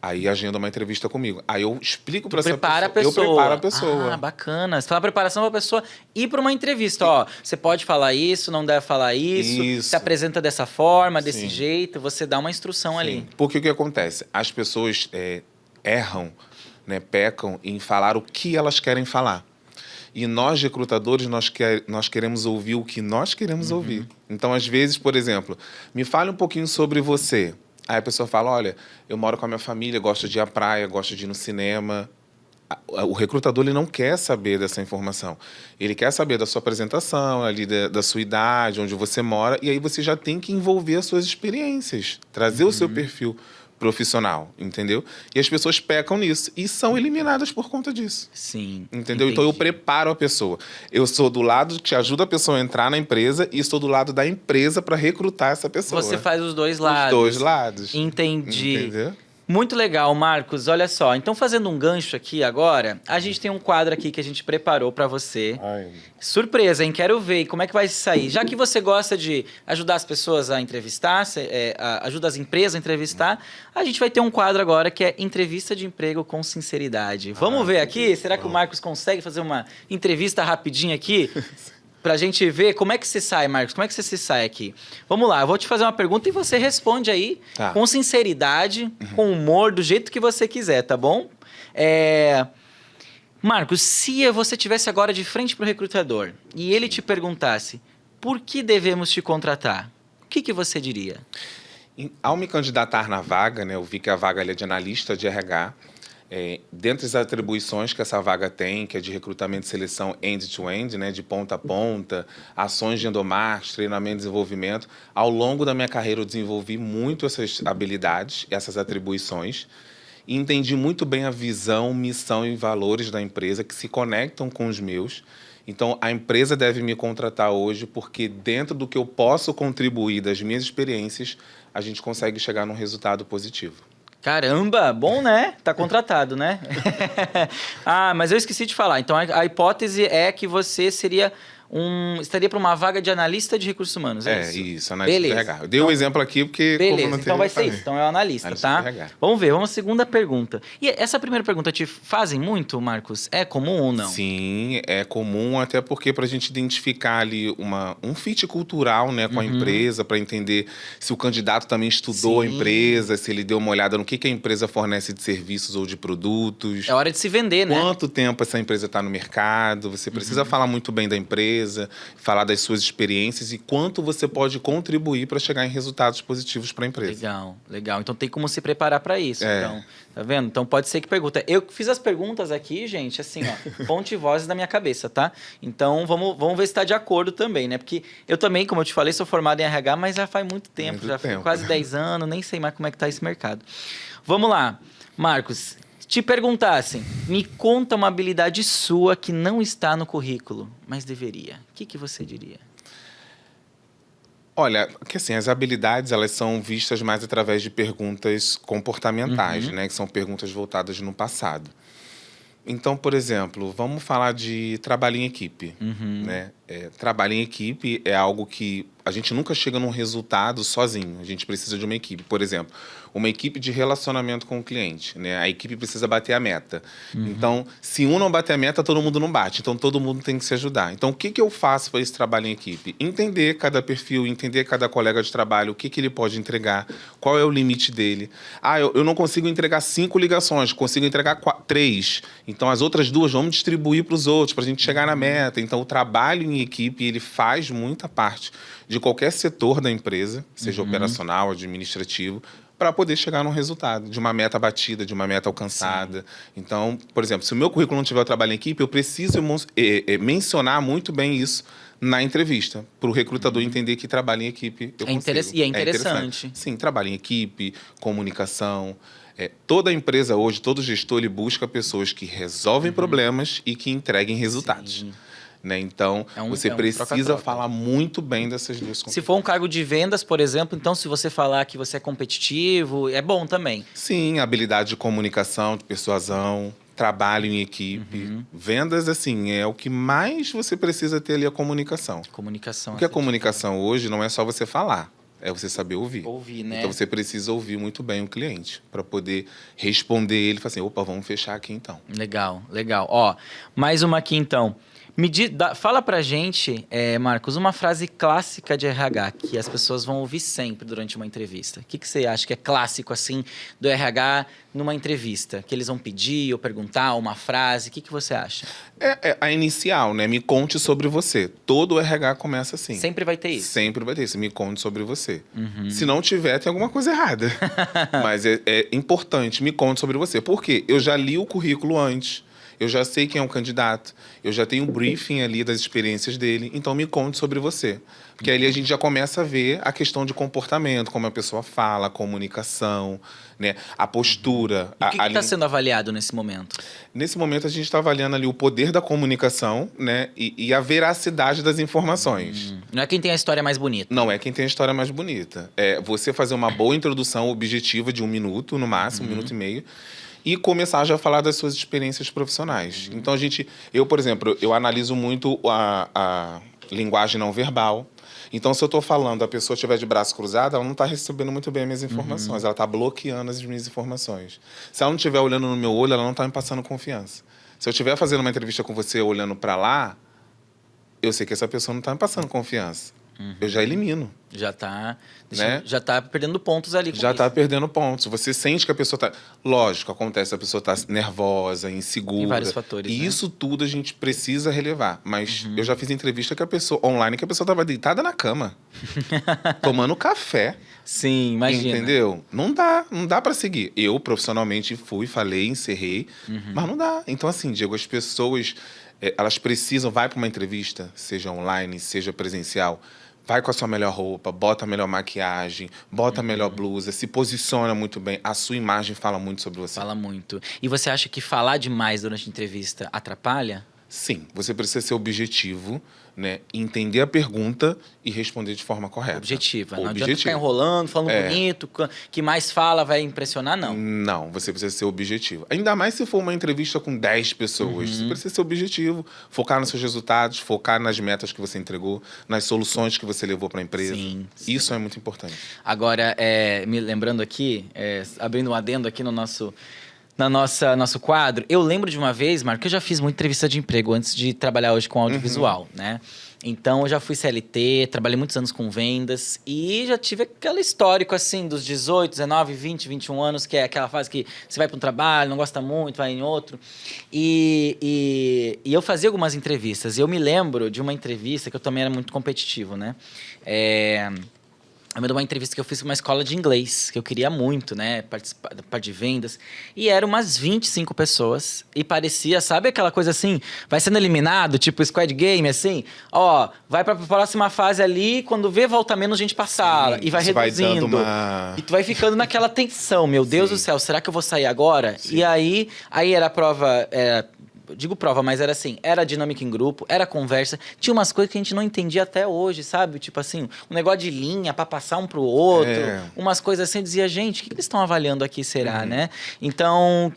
Aí agenda uma entrevista comigo. Aí eu explico para essa pessoa. Eu preparo a pessoa. Ah, bacana. Você faz a preparação para a pessoa ir para uma entrevista. Ó, você pode falar isso, não deve falar isso. Se apresenta dessa forma, desse jeito. Você dá uma instrução ali. Porque o que acontece? As pessoas erram, né, pecam em falar o que elas querem falar. E nós, recrutadores, nós queremos ouvir o que nós queremos ouvir. Então, às vezes, por exemplo, me fale um pouquinho sobre você. Aí a pessoa fala, olha, eu moro com a minha família, gosto de ir à praia, gosto de ir no cinema. O recrutador ele não quer saber dessa informação. Ele quer saber da sua apresentação, ali da sua idade, onde você mora. E aí você já tem que envolver as suas experiências. Trazer o seu perfil profissional, entendeu? E as pessoas pecam nisso e são eliminadas por conta disso. Sim. Entendeu? Entendi. Então eu preparo a pessoa. Eu sou do lado que ajuda a pessoa a entrar na empresa e estou do lado da empresa para recrutar essa pessoa. Você faz os dois lados. Os dois lados. Entendi. Entendeu? Muito legal, Marcos. Olha só, então fazendo um gancho aqui agora, a gente tem um quadro aqui que a gente preparou para você. Ai. Surpresa, hein? Quero ver como é que vai sair. Já que você gosta de ajudar as pessoas a entrevistar, ajuda as empresas a entrevistar, a gente vai ter um quadro agora que é entrevista de emprego com sinceridade. Vamos ver aqui? Será que o Marcos consegue fazer uma entrevista rapidinha aqui? Pra gente ver como é que você sai, Marcos. Como é que você se sai aqui? Vamos lá, eu vou te fazer uma pergunta e você responde aí com sinceridade, com humor, do jeito que você quiser, tá bom? Marcos, se você estivesse agora de frente pro recrutador e ele te perguntasse por que devemos te contratar, o que você diria? Ao me candidatar na vaga, né, eu vi que a vaga ali é de analista de RH. Dentre as atribuições que essa vaga tem, que é de recrutamento e seleção end-to-end, né, de ponta a ponta, ações de endomarketing, treinamento e desenvolvimento, ao longo da minha carreira eu desenvolvi muito essas habilidades, essas atribuições, e entendi muito bem a visão, missão e valores da empresa que se conectam com os meus. Então, a empresa deve me contratar hoje porque dentro do que eu posso contribuir, das minhas experiências, a gente consegue chegar num resultado positivo. Caramba, bom, né? Tá contratado, né? Mas eu esqueci de falar. Então, a hipótese é que você seria estaria para uma vaga de analista de recursos humanos, é isso? Isso, analista de Beleza. RH. Eu dei um exemplo aqui porque... Beleza, como não então tem, vai ser falei. isso. Então é o analista, Analista tá? de RH. Vamos ver, vamos à segunda pergunta. E essa primeira pergunta te fazem muito, Marcos? É comum ou não? Sim, é comum, até porque para a gente identificar ali um fit cultural, né, com a empresa, para entender se o candidato também estudou a Sim. empresa, se ele deu uma olhada no que a empresa fornece de serviços ou de produtos. É hora de se vender, né? Quanto tempo essa empresa está no mercado? Você precisa falar muito bem da empresa, falar das suas experiências e quanto você pode contribuir para chegar em resultados positivos para a empresa. Legal, legal. Então tem como se preparar para isso. É. Então, tá vendo? Então pode ser que pergunta. Eu fiz as perguntas aqui, gente, assim, ó, fonte e vozes da minha cabeça, tá? Então vamos ver se está de acordo também, né? Porque eu também, como eu te falei, sou formado em RH, mas já faz muito tempo, Muito já faz tempo. quase 10 anos, nem sei mais como é que tá esse mercado. Vamos lá, Marcos. Te perguntassem, me conta uma habilidade sua que não está no currículo, mas deveria. O que você diria? Olha, que assim, as habilidades, elas são vistas mais através de perguntas comportamentais, né? Que são perguntas voltadas no passado. Então, por exemplo, vamos falar de trabalho em equipe, né? Trabalho em equipe é algo que a gente nunca chega num resultado sozinho. A gente precisa de uma equipe. Por exemplo, uma equipe de relacionamento com o cliente, né? A equipe precisa bater a meta. Então, se um não bater a meta, todo mundo não bate. Então, todo mundo tem que se ajudar. Então, o que eu faço para esse trabalho em equipe? Entender cada perfil, entender cada colega de trabalho, o que ele pode entregar, qual é o limite dele. Ah, eu não consigo entregar 5 ligações, consigo entregar 3. Então, as outras 2 vamos distribuir para os outros, para a gente chegar na meta. Então, o trabalho em equipe, ele faz muita parte de qualquer setor da empresa, seja operacional, administrativo, para poder chegar num resultado, de uma meta batida, de uma meta alcançada. Então, por exemplo, se o meu currículo não tiver o trabalho em equipe, eu preciso mencionar muito bem isso na entrevista, para o recrutador entender que trabalho em equipe eu consigo. E é interessante. Sim, trabalho em equipe, comunicação. Toda empresa hoje, todo gestor, ele busca pessoas que resolvem problemas e que entreguem resultados. Sim. Né? Então, você precisa troca-troca. falar muito bem dessas duas coisas. Se for um cargo de vendas, por exemplo, então se você falar que você é competitivo, é bom também. Sim, habilidade de comunicação, de persuasão, trabalho em equipe. Vendas, assim, é o que mais você precisa ter ali, a comunicação. Comunicação. Porque a comunicação hoje não é só você falar, é você saber ouvir. Ouvir, né? Então, você precisa ouvir muito bem o cliente para poder responder ele e falar assim, opa, vamos fechar aqui então. Legal, legal. Ó, mais uma aqui então. Fala pra gente, Marcos, uma frase clássica de RH que as pessoas vão ouvir sempre durante uma entrevista. O que você acha que é clássico, assim, do RH numa entrevista? Que eles vão pedir ou perguntar uma frase? O que você acha? A inicial, né? Me conte sobre você. Todo o RH começa assim. Sempre vai ter isso. Sempre vai ter isso. Me conte sobre você. Se não tiver, tem alguma coisa errada. Mas é importante, me conte sobre você. Por quê? Eu já li o currículo antes. Eu já sei quem é o candidato, eu já tenho um briefing ali das experiências dele, então me conte sobre você. Porque ali a gente já começa a ver a questão de comportamento, como a pessoa fala, a comunicação, né? A postura. E o que está sendo avaliado nesse momento? Nesse momento a gente está avaliando ali o poder da comunicação, né? E a veracidade das informações. Não é quem tem a história mais bonita. Não é quem tem a história mais bonita. É você fazer uma boa introdução objetiva de 1 minuto, no máximo, 1 minuto e meio, e começar já a falar das suas experiências profissionais. Então, eu, por exemplo, eu analiso muito a linguagem não verbal. Então, se eu estou falando, a pessoa estiver de braço cruzado, ela não está recebendo muito bem as minhas informações. Ela está bloqueando as minhas informações. Se ela não estiver olhando no meu olho, ela não está me passando confiança. Se eu estiver fazendo uma entrevista com você olhando para lá, eu sei que essa pessoa não está me passando confiança. Eu já elimino. Já tá, né? Já tá perdendo pontos ali. Já está perdendo pontos. Você sente que a pessoa está... Lógico, acontece, a pessoa está nervosa, insegura. Tem vários fatores, E né? isso tudo a gente precisa relevar. Mas eu já fiz entrevista online que a pessoa estava deitada na cama, tomando café. Sim, imagina. Entendeu? Não dá para seguir. Eu, profissionalmente, fui, falei, encerrei, mas não dá. Então, assim, Diego, as pessoas, elas precisam, vai para uma entrevista, seja online, seja presencial, vai com a sua melhor roupa, bota a melhor maquiagem, bota a melhor blusa, se posiciona muito bem. A sua imagem fala muito sobre você. Fala muito. E você acha que falar demais durante a entrevista atrapalha? Sim, você precisa ser objetivo, né? Entender a pergunta e responder de forma correta. Objetiva. Não adianta ficar enrolando, falando bonito, que mais fala vai impressionar, não. Não, você precisa ser objetivo. Ainda mais se for uma entrevista com 10 pessoas. Você precisa ser objetivo, focar nos seus resultados, focar nas metas que você entregou, nas soluções que você levou para a empresa. Sim. Isso é muito importante. Agora, me lembrando aqui, abrindo um adendo aqui no nosso quadro, eu lembro de uma vez, Marco, que eu já fiz muita entrevista de emprego antes de trabalhar hoje com audiovisual, né? Então, eu já fui CLT, trabalhei muitos anos com vendas e já tive aquele histórico, assim, dos 18, 19, 20, 21 anos, que é aquela fase que você vai para um trabalho, não gosta muito, vai em outro. E eu fazia algumas entrevistas. E eu me lembro de uma entrevista que eu também era muito competitivo, né? Eu me lembro de uma entrevista que eu fiz com uma escola de inglês, que eu queria muito, né? Participar da parte de vendas. E eram umas 25 pessoas. E parecia, sabe aquela coisa assim? Vai sendo eliminado, tipo Squad Game, assim? Ó, vai pra próxima fase ali, quando vê, volta menos gente pra sala. E vai reduzindo. E tu vai ficando naquela tensão. Meu Deus do céu, será que eu vou sair agora? Sim. E aí era a prova... Digo prova, mas era assim, era dinâmica em grupo, era conversa, tinha umas coisas que a gente não entendia até hoje, sabe? Tipo assim, um negócio de linha pra passar um pro outro, umas coisas assim, eu dizia, gente, o que eles estão avaliando aqui, será, né? Então,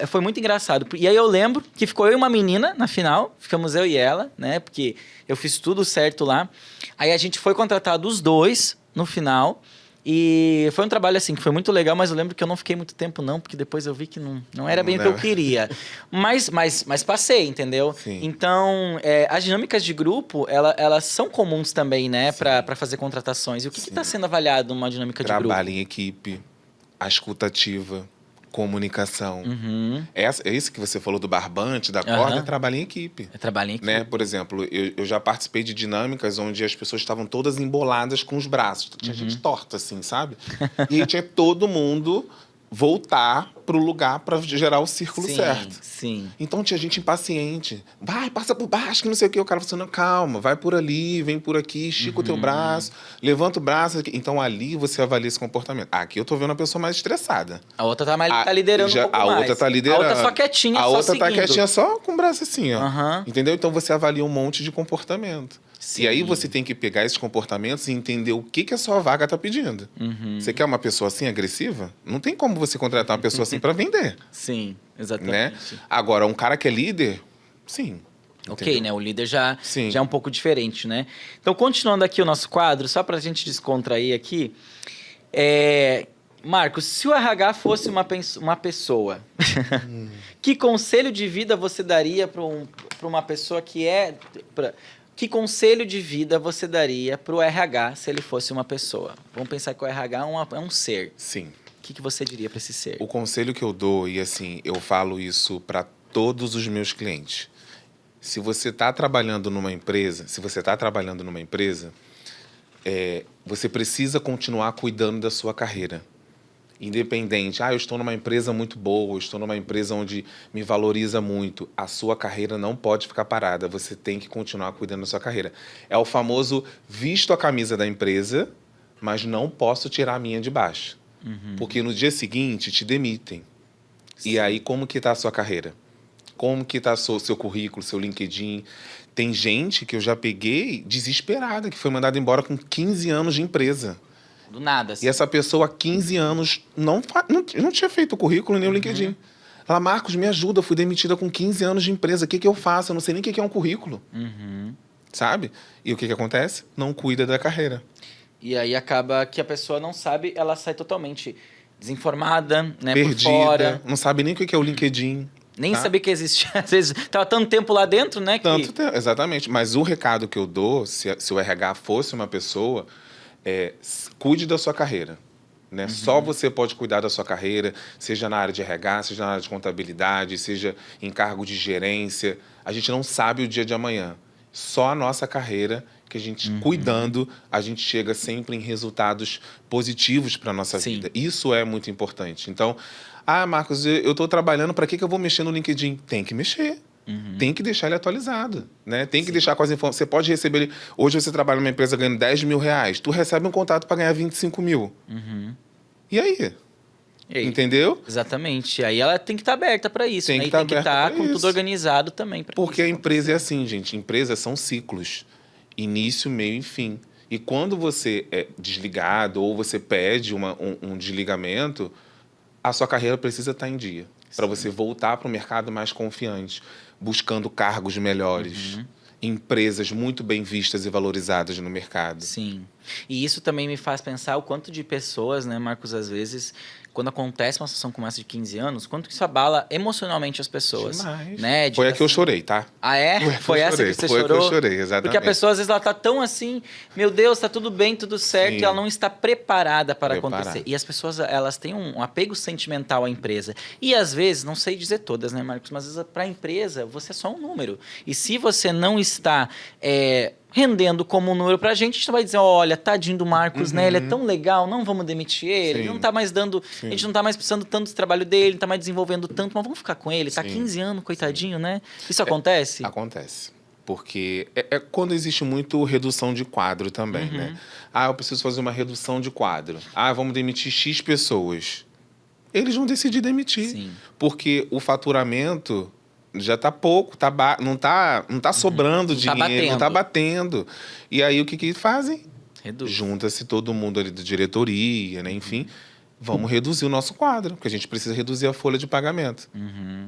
foi muito engraçado. E aí eu lembro que ficou eu e uma menina na final, ficamos eu e ela, né? Porque eu fiz tudo certo lá. Aí a gente foi contratado os dois no final. E foi um trabalho, assim, que foi muito legal, mas eu lembro que eu não fiquei muito tempo, não, porque depois eu vi que não era bem o que eu queria. Mas passei, entendeu? Sim. Então, as dinâmicas de grupo, elas são comuns também, né, para fazer contratações. E o que está sendo avaliado numa dinâmica de grupo? Trabalho em equipe, a escuta ativa, comunicação. É isso que você falou do barbante, da corda, é trabalho em equipe. É trabalho em equipe. Né? Por exemplo, eu já participei de dinâmicas onde as pessoas estavam todas emboladas com os braços. Tinha gente torta, assim, sabe? E aí tinha todo mundo voltar pro lugar para gerar o círculo certo. Sim. Então tinha gente impaciente. Vai, passa por baixo, que não sei o quê. O cara falando, não, calma, vai por ali, vem por aqui, estica o teu braço, levanta o braço. Então ali você avalia esse comportamento. Aqui eu tô vendo a pessoa mais estressada. A outra tá liderando um pouco mais. A outra tá liderando. A outra só quietinha, só seguindo. A outra tá quietinha só com o braço assim, ó. Entendeu? Então você avalia um monte de comportamento. Sim. E aí você tem que pegar esses comportamentos e entender o que a sua vaga está pedindo. Você quer uma pessoa assim, agressiva? Não tem como você contratar uma pessoa assim para vender. Sim, exatamente. Né? Agora, um cara que é líder, sim. Ok, entendeu? né? O líder já é um pouco diferente, né? Então, continuando aqui o nosso quadro, só para a gente descontrair aqui. Marcos, se o RH fosse uma pessoa, que conselho de vida você daria para uma pessoa que Que conselho de vida você daria para o RH se ele fosse uma pessoa? Vamos pensar que o RH é um ser. Sim. O que você diria para esse ser? O conselho que eu dou, e assim, eu falo isso para todos os meus clientes. Se você está trabalhando numa empresa, você precisa continuar cuidando da sua carreira. Independente, eu estou numa empresa muito boa, eu estou numa empresa onde me valoriza muito, a sua carreira não pode ficar parada, você tem que continuar cuidando da sua carreira. É o famoso visto a camisa da empresa, mas não posso tirar a minha de baixo. Porque no dia seguinte te demitem. Sim. E aí como que está a sua carreira? Como que está seu currículo, seu LinkedIn? Tem gente que eu já peguei desesperada, que foi mandada embora com 15 anos de empresa. Do nada, assim. E essa pessoa há 15 anos não tinha feito o currículo nem o LinkedIn. Ela, Marcos, me ajuda, eu fui demitida com 15 anos de empresa, o que eu faço? Eu não sei nem o que é um currículo. Sabe? E o que acontece? Não cuida da carreira. E aí acaba que a pessoa não sabe, ela sai totalmente desinformada, né? Perdida, por fora. Não sabe nem o que é o LinkedIn. Nem sabia que existia. Às vezes, estava tanto tempo lá dentro, né? Tanto tempo, exatamente. Mas o recado que eu dou, se o RH fosse uma pessoa... cuide da sua carreira. Né? Só você pode cuidar da sua carreira, seja na área de RH, seja na área de contabilidade, seja em cargo de gerência. A gente não sabe o dia de amanhã. Só a nossa carreira, que a gente, cuidando, a gente chega sempre em resultados positivos para a nossa vida. Isso é muito importante. Então, Marcos, eu estou trabalhando, para que eu vou mexer no LinkedIn? Tem que mexer. Tem que deixar ele atualizado, né? Tem que deixar com as informações. Você pode receber... Hoje você trabalha numa empresa ganhando 10 mil reais. Tu recebe um contato para ganhar 25 mil. E aí? E aí? Entendeu? Exatamente. Aí ela tem que estar aberta para isso, Tem né? que E tá tem que aberta estar pra com tudo isso. organizado também. Porque a empresa é assim, gente. Empresas são ciclos. Início, meio e fim. E quando você é desligado ou você pede um desligamento, a sua carreira precisa estar em dia. Para você voltar para o mercado mais confiante, buscando cargos melhores, empresas muito bem vistas e valorizadas no mercado. Sim. E isso também me faz pensar o quanto de pessoas, né, Marcos, às vezes, quando acontece uma situação como essa de 15 anos, quanto que isso abala emocionalmente as pessoas. Demais. Né? Foi a Tipo que eu assim, chorei, tá? ah, é? Foi essa que você Foi a que eu chorou? chorei, exatamente. Porque a pessoa, às vezes, ela tá tão assim, meu Deus, tá tudo bem, tudo certo, Sim. e ela não está preparada para Preparada. acontecer. E as pessoas, elas têm um apego sentimental à empresa. E, às vezes, não sei dizer todas, né, Marcos, mas às vezes, para a empresa, você é só um número. E se você não está rendendo como um número pra gente não vai dizer, olha, tadinho do Marcos, né? Ele é tão legal, não vamos demitir ele. Ele não tá mais dando... Sim. A gente não tá mais precisando tanto do trabalho dele, não tá mais desenvolvendo tanto, mas vamos ficar com ele. Tá Sim. 15 anos, coitadinho, né? Isso acontece? Acontece. Porque é quando existe muito redução de quadro também, né? Ah, eu preciso fazer uma redução de quadro. Ah, vamos demitir X pessoas. Eles vão decidir demitir. Sim. Porque o faturamento já tá pouco, não tá sobrando Não tá dinheiro, batendo. não tá batendo. E aí o que fazem? Reduz. Junta-se todo mundo ali da diretoria, né? Enfim, vamos reduzir o nosso quadro, porque a gente precisa reduzir a folha de pagamento.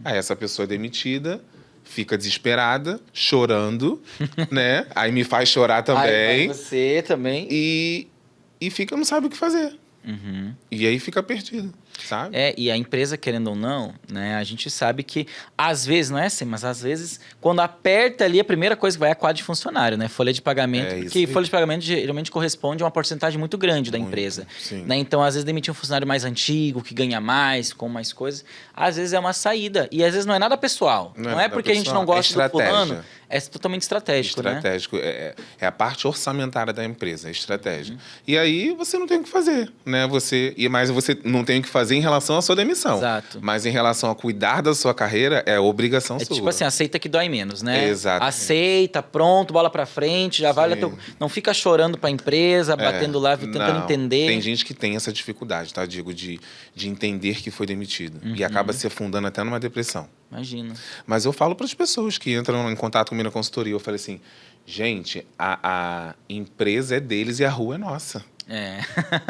Aí essa pessoa é demitida, fica desesperada, chorando, né? Aí me faz chorar também. Aí você também. E fica, não sabe o que fazer. E aí fica perdido, sabe? E a empresa, querendo ou não, né, a gente sabe que, às vezes, não é assim, mas às vezes, quando aperta ali, a primeira coisa que vai é a quadro de funcionário, né? Folha de pagamento, É isso porque aí. folha de pagamento geralmente corresponde a uma porcentagem muito grande da Muito, empresa. sim. Né? Então, às vezes, demitir um funcionário mais antigo, que ganha mais, com mais coisas, às vezes é uma saída. E às vezes não é nada pessoal. Não é nada porque a gente pessoal, não gosta do estratégia. fulano, é totalmente estratégico, né? Estratégico. É a parte orçamentária da empresa, é estratégia. E aí você não tem o que fazer, né? Mas você não tem o que fazer em relação à sua demissão. Exato. Mas em relação a cuidar da sua carreira, é obrigação É sua. tipo assim, aceita que dói menos, né? Exatamente. Aceita, pronto, bola pra frente, já vale. Sim. Não fica chorando pra empresa, batendo lá, tentando Não, entender. Tem gente que tem essa dificuldade, tá, Diego? De entender que foi demitido. E acaba se afundando até numa depressão. Imagina. Mas eu falo para as pessoas que entram em contato comigo na consultoria, eu falei assim, gente, a empresa é deles e a rua é nossa. É.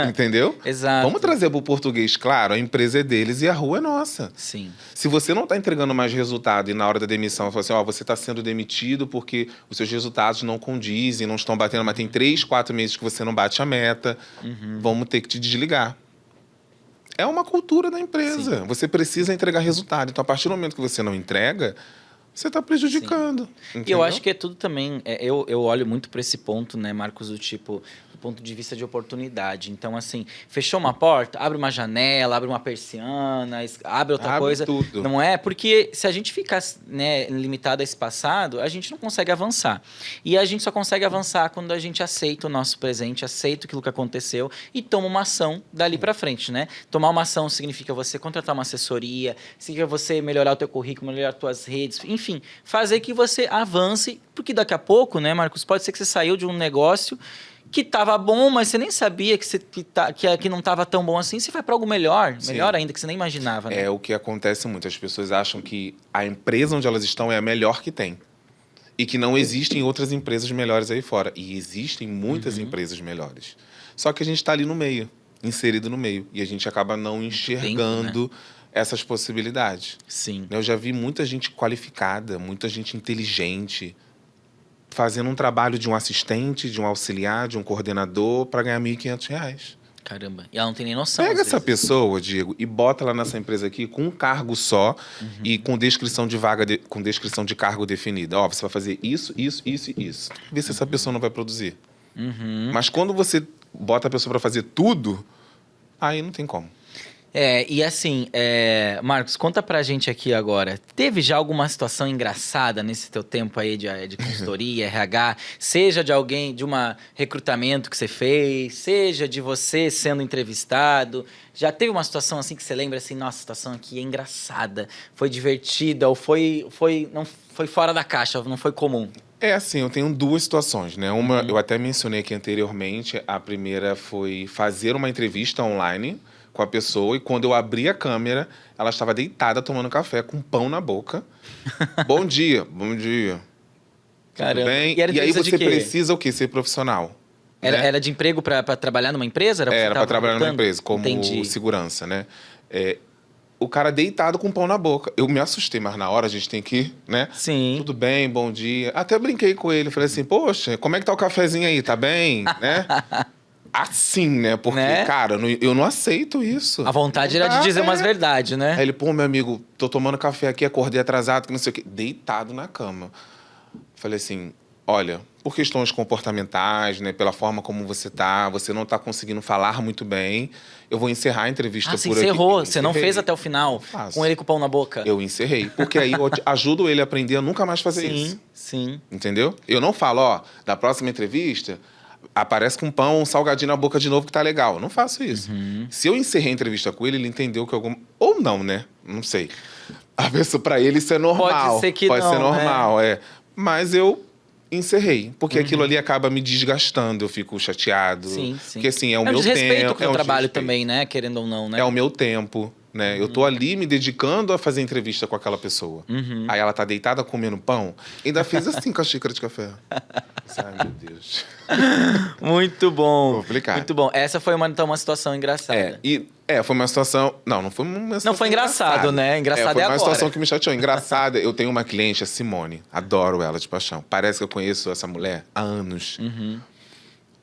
Entendeu? Exato. Vamos trazer para o português claro, a empresa é deles e a rua é nossa. Sim. Se você não está entregando mais resultado e na hora da demissão fala assim, ó, você está sendo demitido porque os seus resultados não condizem, não estão batendo, mas tem 3, 4 meses que você não bate a meta, vamos ter que te desligar. É uma cultura da empresa. Você precisa entregar resultado. Então, a partir do momento que você não entrega, você está prejudicando. E eu acho que é tudo também. Eu olho muito para esse ponto, né, Marcos, do ponto de vista de oportunidade. Então, assim, fechou uma porta, abre uma janela, abre uma persiana, abre outra Abre coisa. tudo. Não é? Porque se a gente ficar, né, limitado a esse passado, a gente não consegue avançar. E a gente só consegue avançar quando a gente aceita o nosso presente, aceita aquilo que aconteceu e toma uma ação dali para frente, né? Tomar uma ação significa você contratar uma assessoria, significa você melhorar o teu currículo, melhorar as tuas redes, enfim, fazer que você avance, porque daqui a pouco, né, Marcos, pode ser que você saiu de um negócio que estava bom, mas você nem sabia que não estava tão bom assim, você vai para algo melhor, melhor ainda, que você nem imaginava, né? É o que acontece muito. As pessoas acham que a empresa onde elas estão é a melhor que tem. E que não existem outras empresas melhores aí fora. E existem muitas empresas melhores. Só que a gente está ali no meio, inserido no meio. E a gente acaba não enxergando essas possibilidades. Sim. Eu já vi muita gente qualificada, muita gente inteligente, fazendo um trabalho de um assistente, de um auxiliar, de um coordenador para ganhar R$ 1.500. Caramba. E ela não tem nem noção. Pega às essa vezes. pessoa, Diego, e bota lá nessa empresa aqui com um cargo só e com descrição de vaga, com descrição de cargo definida. Ó, você vai fazer isso, isso, isso e isso. Vê se essa pessoa não vai produzir. Mas quando você bota a pessoa para fazer tudo, aí não tem como. E assim, Marcos, conta pra gente aqui agora. Teve já alguma situação engraçada nesse teu tempo aí de consultoria, RH? Seja de alguém, de um recrutamento que você fez, seja de você sendo entrevistado. Já teve uma situação assim que você lembra assim, nossa, a situação aqui é engraçada, foi divertida, ou não foi fora da caixa, não foi comum? É assim, eu tenho duas situações, né? Eu até mencionei aqui anteriormente, a primeira foi fazer uma entrevista online com a pessoa e quando eu abri a câmera, ela estava deitada tomando café com pão na boca. Bom dia, bom dia. Tudo Caramba. bem? E era E aí entrevista de você quê? precisa o quê? Ser profissional. Era, né? era de emprego pra trabalhar numa empresa? Era o que você Era tava para trabalhar numa perguntando? empresa, como Entendi. segurança, né? O cara deitado com pão na boca. Eu me assustei, mas na hora a gente tem que, né? Sim. Tudo bem, bom dia. Até brinquei com ele. Falei assim, poxa, como é que tá o cafezinho aí? Tá bem? Né? Assim, né? Porque, Né? cara, eu não aceito isso. A vontade Não era de dá, dizer umas é. verdades, né? Aí ele, pô, meu amigo, tô tomando café aqui, acordei atrasado, que não sei o quê. Deitado na cama. Falei assim, olha, por questões comportamentais, né? Pela forma como você não tá conseguindo falar muito bem, eu vou encerrar a entrevista Você por aqui. encerrou, Eu você não encerrei. fez até o final, faço. com ele com o pão na boca. Eu encerrei. Porque aí eu ajudo ele a aprender a nunca mais fazer isso. Sim, sim. Entendeu? Eu não falo, ó, da próxima entrevista, aparece com pão, um salgadinho na boca de novo que tá legal. Eu não faço isso. Se eu encerrei a entrevista com ele, ele entendeu que algum... Ou não, né? Não sei. A pessoa, pra ele isso é normal. Pode ser que Pode não, ser normal, né? é. Mas eu encerrei. Porque aquilo ali acaba me desgastando. Eu fico chateado. Sim, sim. Porque assim, é o um meu desrespeito tempo. com o trabalho também, né? Querendo ou não, né? É o meu tempo, né? Eu tô ali me dedicando a fazer entrevista com aquela pessoa. Aí ela tá deitada comendo pão, ainda fez assim com a xícara de café. Ai, meu Deus. Muito bom. Complicado. Muito bom. Essa foi então uma situação engraçada. Foi uma situação... Não foi uma situação Não foi engraçado, engraçada. né? Engraçado foi é uma agora. situação que me chateou. Engraçada, eu tenho uma cliente, a Simone. Adoro ela de paixão. Parece que eu conheço essa mulher há anos.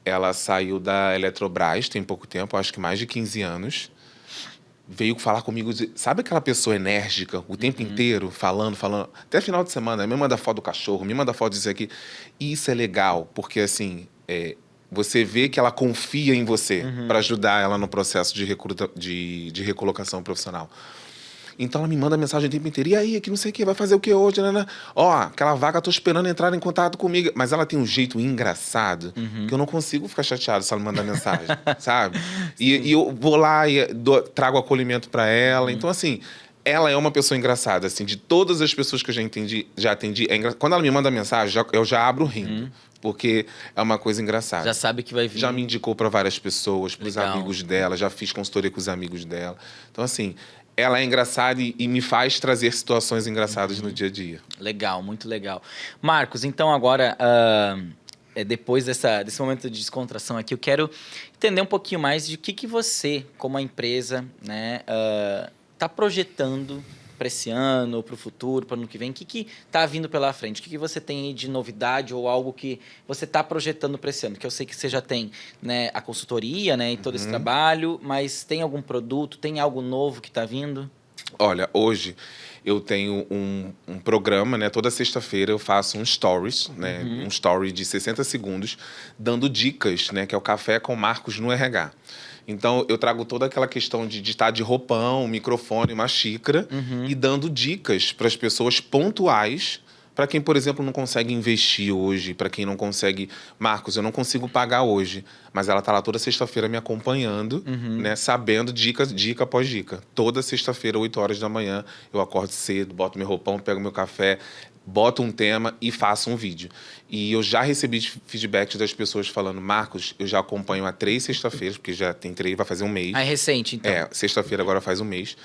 Ela saiu da Eletrobras tem pouco tempo, acho que mais de 15 anos. Veio falar comigo, sabe aquela pessoa enérgica o tempo inteiro, falando, até final de semana, me manda foto do cachorro, me manda foto disso aqui. E isso é legal, porque assim, você vê que ela confia em você para ajudar ela no processo de recolocação profissional. Então ela me manda mensagem o tempo inteiro. E aí, que não sei o que, vai fazer o que hoje? Né? Ó, aquela vaga, tô esperando entrar em contato comigo. Mas ela tem um jeito engraçado que eu não consigo ficar chateado se ela me mandar mensagem, sabe? E eu vou lá e trago acolhimento para ela. Então, assim, ela é uma pessoa engraçada. Assim, de todas as pessoas que eu já atendi, quando ela me manda mensagem, eu já abro rindo. Porque é uma coisa engraçada. Já sabe que vai vir. Já me indicou para várias pessoas, para os Legal. amigos dela, já fiz consultoria com os amigos dela. Então, assim, ela é engraçada e me faz trazer situações engraçadas no dia a dia. Legal, muito legal. Marcos, então agora, depois desse momento de descontração aqui, eu quero entender um pouquinho mais de que você, como a empresa, né, tá projetando para esse ano, para o futuro, para o ano que vem. O que está vindo pela frente? O que você tem aí de novidade ou algo que você está projetando para esse ano? Que eu sei que você já tem, né, a consultoria, né, e todo esse trabalho, mas tem algum produto, tem algo novo que está vindo? Olha, hoje eu tenho um programa, né? Toda sexta-feira eu faço um stories, né? Um story de 60 segundos, dando dicas, né? Que é o Café com Marcos no RH. Então, eu trago toda aquela questão de estar de roupão, um microfone, uma xícara, e dando dicas para as pessoas pontuais, para quem, por exemplo, não consegue investir hoje, para quem não consegue... Marcos, eu não consigo pagar hoje, mas ela está lá toda sexta-feira me acompanhando, né, sabendo dica após dica. Toda sexta-feira, 8 horas da manhã, eu acordo cedo, boto meu roupão, pego meu café, boto um tema e faço um vídeo. E eu já recebi feedbacks das pessoas falando, Marcos, eu já acompanho há 3 sexta-feiras, porque já tem 3, vai fazer um mês. Ah, é recente, então. Sexta-feira agora faz um mês.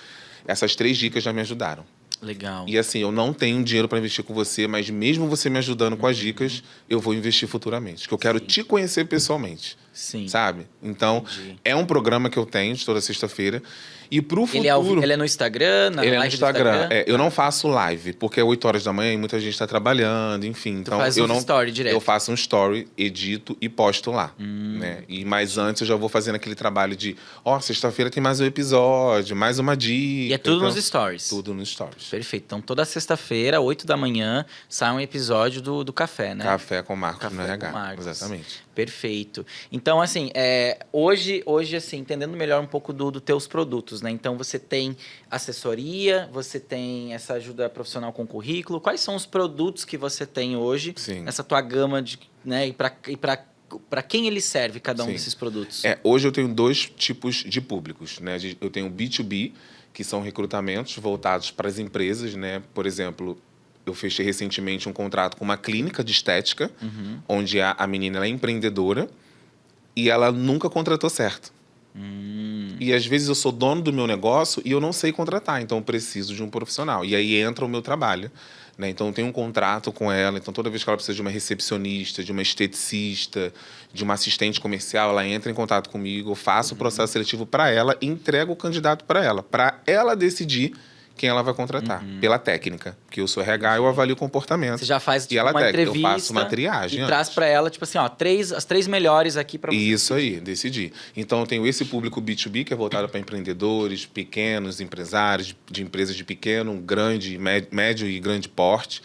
Essas 3 dicas já me ajudaram. Legal. E assim, eu não tenho dinheiro para investir com você, mas mesmo você me ajudando com as dicas, eu vou investir futuramente. Porque eu quero te conhecer pessoalmente. Sim. Sabe? Então, Entendi. é um programa que eu tenho de toda sexta-feira. E pro futuro... Ele é no Instagram? Ele é no live do Instagram. Eu não faço live, porque é 8 horas da manhã e muita gente está trabalhando, enfim. Então, faz eu um não story direto. Eu faço um story, edito e posto lá. Né? Mas antes eu já vou fazendo aquele trabalho de, sexta-feira tem mais um episódio, mais uma dica. E é tudo nos stories? Tudo nos stories. Perfeito. Então, toda sexta-feira, 8 da manhã, sai um episódio do Café, né? Café com Marcos Café no RH. com Marcos. Exatamente. Perfeito. Então, assim, hoje, assim, entendendo melhor um pouco dos teus produtos, né? Então, você tem assessoria, você tem essa ajuda profissional com currículo. Quais são os produtos que você tem hoje? Sim. Nessa tua gama de, né? E para quem ele serve, cada um Sim. desses produtos? Hoje eu tenho 2 tipos de públicos, né? Eu tenho B2B, que são recrutamentos voltados para as empresas, né? Por exemplo, eu fechei recentemente um contrato com uma clínica de estética, onde a menina ela é empreendedora e ela nunca contratou certo. E às vezes eu sou dono do meu negócio e eu não sei contratar, então eu preciso de um profissional. E aí entra o meu trabalho. Né? Então eu tenho um contrato com ela, então toda vez que ela precisa de uma recepcionista, de uma esteticista, de uma assistente comercial, ela entra em contato comigo, eu faço o processo seletivo para ela e entrego o candidato para ela decidir quem ela vai contratar, pela técnica. Porque eu sou RH, eu avalio o comportamento. Você já faz e ela uma técnica, entrevista eu faço uma triagem e traz para ela, tipo assim, ó, as 3 melhores aqui para você. Isso aí, decidi. Então, eu tenho esse público B2B, que é voltado para empreendedores, pequenos empresários, de empresas de pequeno, grande, médio e grande porte.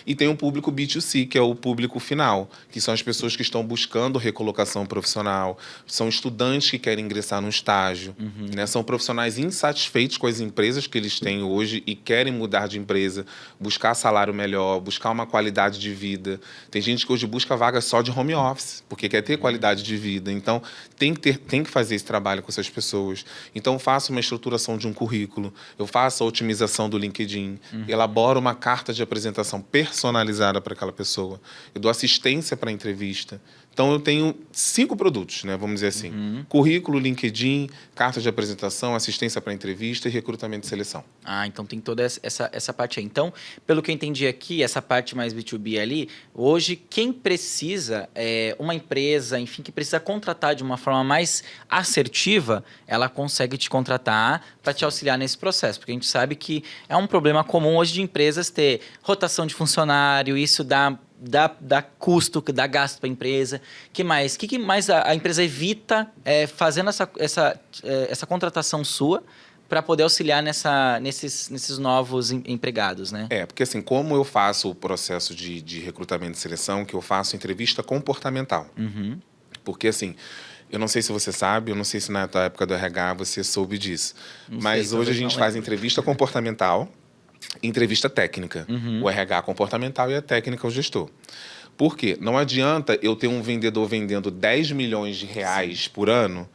E tem um público B2C, que é o público final, que são as pessoas que estão buscando recolocação profissional, são estudantes que querem ingressar no estágio, né? São profissionais insatisfeitos com as empresas que eles têm hoje e querem mudar de empresa, buscar salário melhor, buscar uma qualidade de vida. Tem gente que hoje busca vagas só de home office, porque quer ter qualidade de vida. Então, tem que fazer esse trabalho com essas pessoas. Então, eu faço uma estruturação de um currículo, eu faço a otimização do LinkedIn, elaboro uma carta de apresentação personalizada para aquela pessoa. Eu dou assistência para a entrevista. Então, eu tenho 5 produtos, né? Vamos dizer assim. Currículo, LinkedIn, carta de apresentação, assistência para entrevista e recrutamento e seleção. Ah, então tem toda essa parte aí. Então, pelo que eu entendi aqui, essa parte mais B2B ali, hoje quem precisa, uma empresa, enfim, que precisa contratar de uma forma mais assertiva, ela consegue te contratar para te auxiliar nesse processo. Porque a gente sabe que é um problema comum hoje de empresas ter rotação de funcionário, isso dá custo, dá gasto para a empresa. Que mais? O que mais a empresa evita fazendo essa contratação sua para poder auxiliar nesses novos empregados, né? Porque assim, como eu faço o processo de recrutamento e seleção, que eu faço entrevista comportamental. Porque assim, eu não sei se você sabe, eu não sei se na tua época do RH você soube disso. Mas hoje a gente faz entrevista comportamental, entrevista técnica. O RH comportamental e a técnica o gestor. Por quê? Não adianta eu ter um vendedor vendendo 10 milhões de reais por ano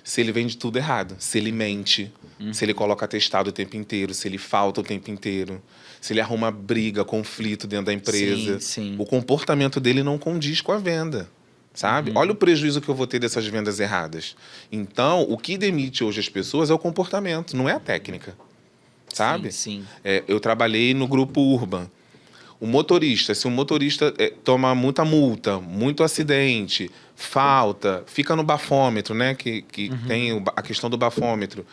se ele vende tudo errado. Se ele mente, se ele coloca atestado o tempo inteiro, se ele falta o tempo inteiro, se ele arruma briga, conflito dentro da empresa. Sim. O comportamento dele não condiz com a venda. Sabe? Olha o prejuízo que eu vou ter dessas vendas erradas. Então, o que demite hoje as pessoas é o comportamento, não é a técnica. Sabe? Sim. Eu trabalhei no grupo Urban. O motorista, se o motorista toma muita multa, muito acidente, falta, fica no bafômetro, né? Que tem a questão do bafômetro.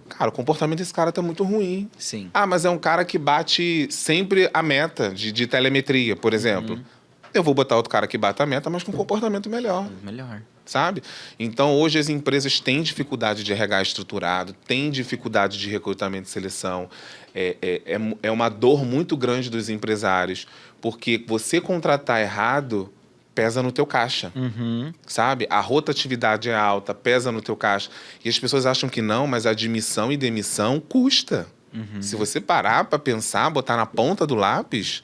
Cara, o comportamento desse cara tá muito ruim. Sim. Ah, mas é um cara que bate sempre a meta de telemetria, por exemplo. Eu vou botar outro cara que bate a meta, mas com comportamento melhor. Melhor. Sabe? Então, hoje as empresas têm dificuldade de RH estruturado, têm dificuldade de recrutamento e seleção. É uma dor muito grande dos empresários, porque você contratar errado pesa no teu caixa, sabe? A rotatividade é alta, pesa no teu caixa. E as pessoas acham que não, mas admissão e demissão custa. Se você parar para pensar, botar na ponta do lápis...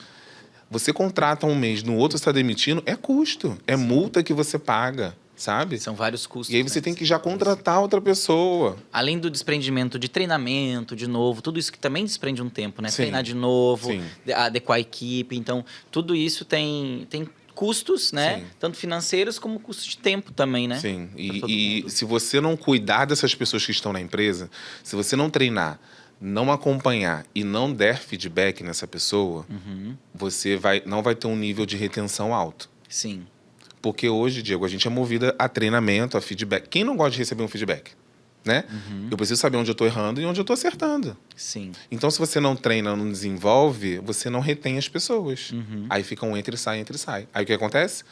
Você contrata um mês, no outro você está demitindo, é custo, é multa que você paga, sabe? São vários custos. E aí você tem que já contratar outra pessoa. Além do desprendimento de treinamento, de novo, tudo isso que também desprende um tempo, né? Sim. Treinar de novo, Sim. adequar a equipe. Então, tudo isso tem custos, né? Sim. Tanto financeiros como custos de tempo também, né? Sim, e se você não cuidar dessas pessoas que estão na empresa, se você não treinar, não acompanhar e não der feedback nessa pessoa, você não vai ter um nível de retenção alto. Sim. Porque hoje, Diego, a gente é movido a treinamento, a feedback. Quem não gosta de receber um feedback? Né? Eu preciso saber onde eu estou errando e onde eu estou acertando. Sim. Então, se você não treina, não desenvolve, você não retém as pessoas. Aí fica um entra e sai, entra e sai. Aí o que acontece?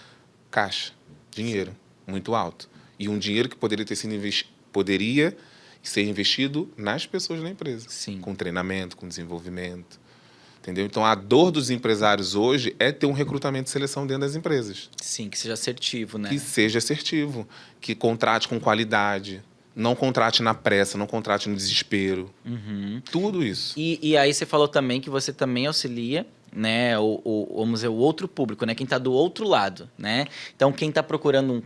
Caixa, dinheiro, muito alto. E um dinheiro que poderia ter sido poderia ser investido nas pessoas da empresa. Sim. Com treinamento, com desenvolvimento. Entendeu? Então, a dor dos empresários hoje é ter um recrutamento e seleção dentro das empresas. Sim, que seja assertivo, né? Que seja assertivo, que contrate com qualidade, não contrate na pressa, não contrate no desespero. Tudo isso. E aí você falou também que você também auxilia né, vamos dizer, o outro público, né, quem está do outro lado, né? Então, quem está procurando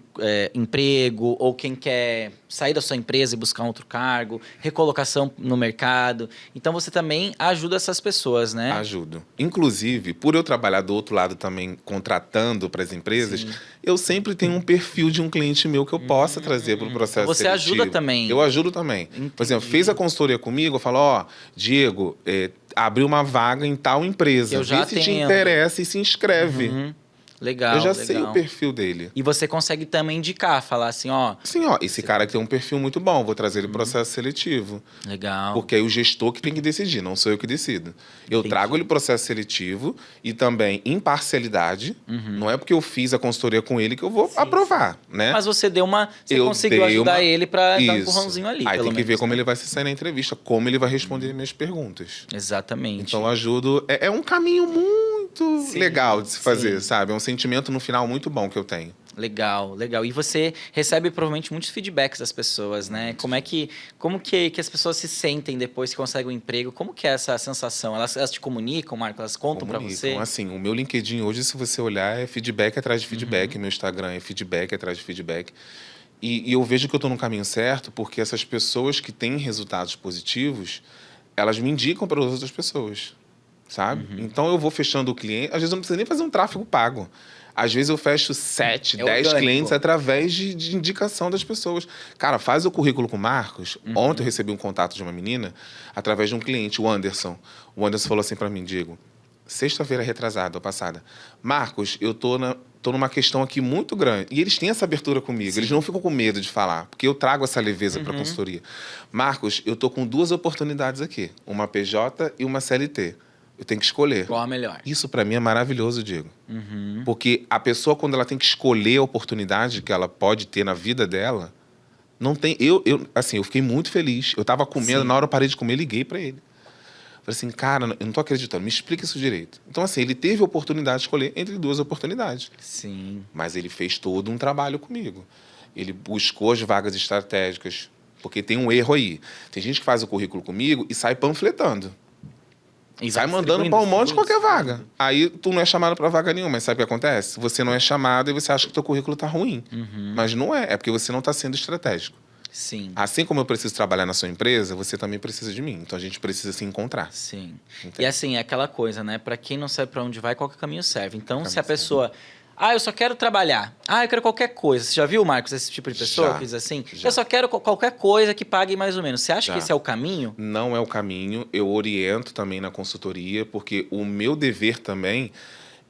emprego ou quem quer sair da sua empresa e buscar um outro cargo, recolocação no mercado. Então, você também ajuda essas pessoas, né? Ajudo. Inclusive, por eu trabalhar do outro lado também, contratando para as empresas, eu sempre tenho um perfil de um cliente meu que eu possa trazer para o processo Então, você seletivo. ajuda também. Eu ajudo também. Entendi. Por exemplo, fez a consultoria comigo, eu falo, ó, Diego, abriu uma vaga em tal empresa. Eu já Vê se te atendo. interessa e se inscreve. Legal, eu já legal. sei o perfil dele. E você consegue também indicar, falar assim, ó... Sim, ó, esse cara aqui tem um perfil muito bom, vou trazer ele para o processo seletivo. Legal. Porque aí o gestor que tem que decidir, não sou eu que decido. Eu Entendi. trago ele para o processo seletivo e também imparcialidade. Não é porque eu fiz a consultoria com ele que eu vou aprovar, né? Mas você deu uma... Você Eu conseguiu dei ajudar uma- ele para dar um Isso. empurrãozinho ali, Aí pelo tem que ver menos, como né? ele vai se sair na entrevista, como ele vai responder minhas perguntas. Exatamente. Então, eu ajudo. É um caminho muito Sim, legal de se fazer, sim. sabe? É um sentimento no final muito bom que eu tenho. Legal, legal. E você recebe provavelmente muitos feedbacks das pessoas, né? Como que as pessoas se sentem depois que conseguem um emprego? Como que é essa sensação? Elas te comunicam, Marco? Elas contam para você? Assim, o meu LinkedIn hoje, se você olhar, é feedback atrás de feedback. Meu Instagram é feedback atrás de feedback. E eu vejo que eu estou no caminho certo porque essas pessoas que têm resultados positivos, elas me indicam para as outras pessoas, sabe? Então, eu vou fechando o cliente. Às vezes, eu não preciso nem fazer um tráfego pago. Às vezes, eu fecho 7, 10 orgânico. clientes através de indicação das pessoas. Cara, faz o currículo com o Marcos. Ontem, eu recebi um contato de uma menina através de um cliente, o Anderson. O Anderson falou assim para mim, Diego, sexta-feira retrasada, ou passada. Marcos, eu tô numa questão aqui muito grande. E eles têm essa abertura comigo. Eles não ficam com medo de falar, porque eu trago essa leveza para a consultoria. Marcos, eu tô com 2 oportunidades aqui. Uma PJ e uma CLT. Eu tenho que escolher. Qual a melhor? Isso para mim é maravilhoso, Diego. Porque a pessoa, quando ela tem que escolher a oportunidade que ela pode ter na vida dela, não tem... eu fiquei muito feliz. Eu tava comendo, Sim. na hora eu parei de comer, liguei para ele. Falei assim, cara, eu não tô acreditando, me explica isso direito. Então, assim, ele teve a oportunidade de escolher entre 2 oportunidades. Sim. Mas ele fez todo um trabalho comigo. Ele buscou as vagas estratégicas, porque tem um erro aí. Tem gente que faz o currículo comigo e sai panfletando. E Sai vai mandando distribuindo, para um monte de qualquer distribuindo. vaga. Aí tu não é chamado para vaga nenhuma, mas sabe o que acontece? Você não é chamado e você acha que teu currículo tá ruim. Mas não é, é porque você não está sendo estratégico. Sim. Assim como eu preciso trabalhar na sua empresa, você também precisa de mim. Então a gente precisa se encontrar. Sim. Entende? E assim, é aquela coisa, né? Pra quem não sabe pra onde vai, qualquer caminho serve. Então, Qualquer se a caminho pessoa... Ah, eu só quero trabalhar. Ah, eu quero qualquer coisa. Você já viu, Marcos, esse tipo de pessoa Já, que diz assim? já. Eu só quero qualquer coisa que pague mais ou menos. Você acha Já. que esse é o caminho? Não é o caminho. Eu oriento também na consultoria, porque o meu dever também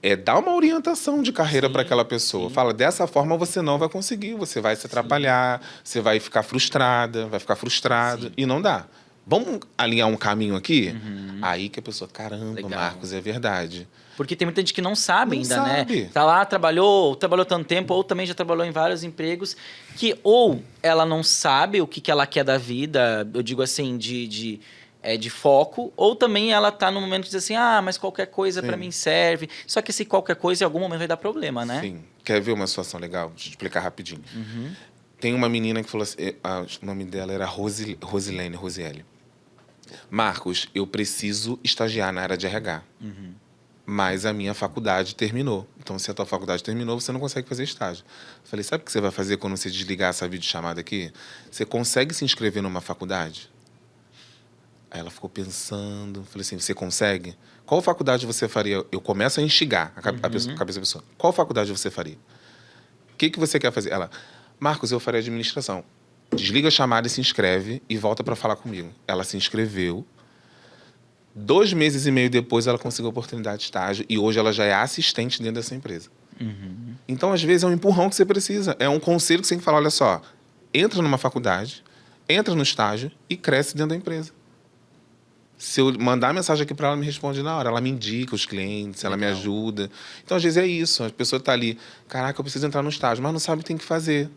é dar uma orientação de carreira para aquela pessoa. Fala, dessa forma você não vai conseguir, você vai se atrapalhar, você vai ficar frustrada, vai ficar frustrado, e não dá. Vamos alinhar um caminho aqui? Aí que a pessoa, caramba, Legal. Marcos, é verdade. Porque tem muita gente que não sabe Não ainda, sabe. né? Tá lá, trabalhou tanto tempo, ou também já trabalhou em vários empregos, que ou ela não sabe o que ela quer da vida, eu digo assim, de foco, ou também ela tá no momento de dizer assim, ah, mas qualquer coisa pra Sim. mim serve. Só que esse qualquer coisa em algum momento vai dar problema, né? Sim. Quer ver uma situação legal? Deixa eu te explicar rapidinho. Tem uma menina que falou assim, o nome dela era Rosiele. Marcos, eu preciso estagiar na área de RH. Mas a minha faculdade terminou. Então, se a tua faculdade terminou, você não consegue fazer estágio. Eu falei, sabe o que você vai fazer quando você desligar essa videochamada aqui? Você consegue se inscrever numa faculdade? Aí ela ficou pensando. Falei assim, você consegue? Qual faculdade você faria? Eu começo a instigar a cabeça da pessoa. Qual faculdade você faria? O que você quer fazer? Ela, Marcos, eu faria administração. Desliga a chamada e se inscreve e volta para falar comigo. Ela se inscreveu. 2 meses e meio depois, ela conseguiu a oportunidade de estágio e hoje ela já é assistente dentro dessa empresa. Então, às vezes, é um empurrão que você precisa. É um conselho que você tem que falar, olha só, entra numa faculdade, entra no estágio e cresce dentro da empresa. Se eu mandar mensagem aqui para ela, me responde na hora. Ela me indica os clientes, ela me ajuda. Então, às vezes, é isso. A pessoa está ali, caraca, eu preciso entrar no estágio, mas não sabe o que tem que fazer.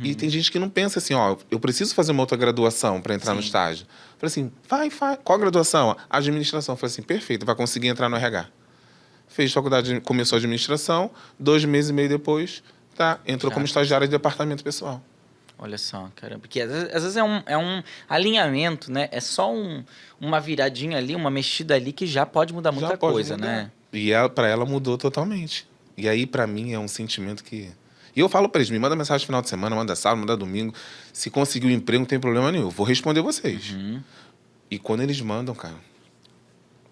E tem gente que não pensa assim, ó, eu preciso fazer uma outra graduação para entrar no estágio. Falei assim, vai. Qual a graduação? Administração. Falei assim, perfeito, vai conseguir entrar no RH. Fez faculdade, começou a administração, 2 meses e meio depois, entrou como estagiária de departamento pessoal. Olha só, caramba. Porque às vezes é um alinhamento, né? É só uma viradinha ali, uma mexida ali que já pode mudar muita coisa, né? E para ela mudou totalmente. E aí, para mim, é um sentimento que... E eu falo para eles, me manda mensagem no final de semana, manda sábado, manda domingo. Se conseguir um emprego, não tem problema nenhum. Eu vou responder vocês. E quando eles mandam, cara...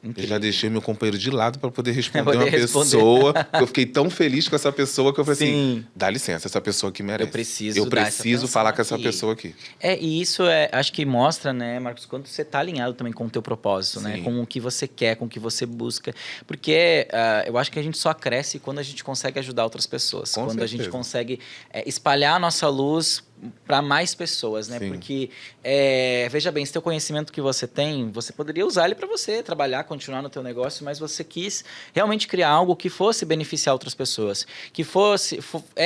Incrível. Eu já deixei meu companheiro de lado para poder responder uma pessoa. Eu fiquei tão feliz com essa pessoa que eu falei assim, dá licença, essa pessoa aqui merece. Eu preciso falar com essa pessoa aqui. E isso acho que mostra, né, Marcos, quanto você está alinhado também com o teu propósito, né? Com o que você quer, com o que você busca. Porque eu acho que a gente só cresce quando a gente consegue ajudar outras pessoas. Quando a gente consegue espalhar a nossa luz para mais pessoas, né? Sim. Porque, veja bem, esse teu conhecimento que você tem, você poderia usar ele para você trabalhar, continuar no teu negócio, mas você quis realmente criar algo que fosse beneficiar outras pessoas, que fosse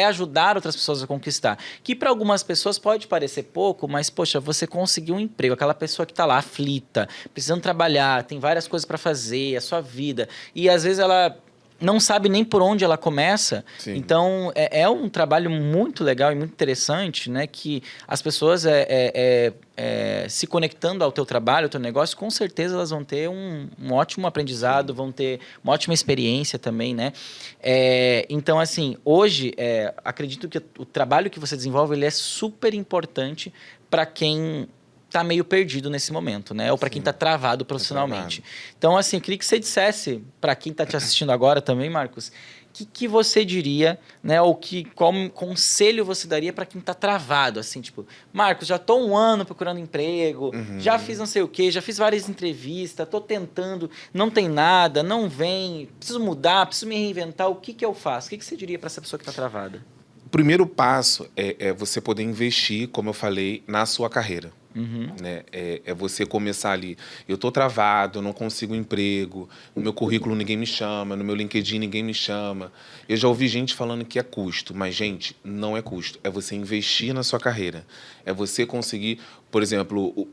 ajudar outras pessoas a conquistar. Que para algumas pessoas pode parecer pouco, mas, poxa, você conseguiu um emprego, aquela pessoa que está lá aflita, precisando trabalhar, tem várias coisas para fazer, a sua vida, e às vezes ela não sabe nem por onde ela começa. Sim. Então, é um trabalho muito legal e muito interessante, né? Que as pessoas se conectando ao teu trabalho, ao teu negócio, com certeza elas vão ter um ótimo aprendizado, vão ter uma ótima experiência também, né? Então, assim, hoje, acredito que o trabalho que você desenvolve, ele é super importante para quem tá meio perdido nesse momento, né? Ou para quem tá travado profissionalmente. Então, assim, eu queria que você dissesse para quem tá te assistindo agora também, Marcos, que você diria, né? Ou qual conselho você daria para quem tá travado, assim, tipo, Marcos, já tô 1 ano procurando emprego, já fiz não sei o quê, já fiz várias entrevistas, tô tentando, não tem nada, não vem, preciso mudar, preciso me reinventar, o que eu faço? O que você diria para essa pessoa que tá travada? O primeiro passo é você poder investir, como eu falei, na sua carreira. Né? É você começar ali. Eu estou travado, eu não consigo emprego, no meu currículo ninguém me chama, no meu LinkedIn ninguém me chama. Eu já ouvi gente falando que é custo, mas, gente, não é custo. É você investir na sua carreira. É você conseguir, por exemplo,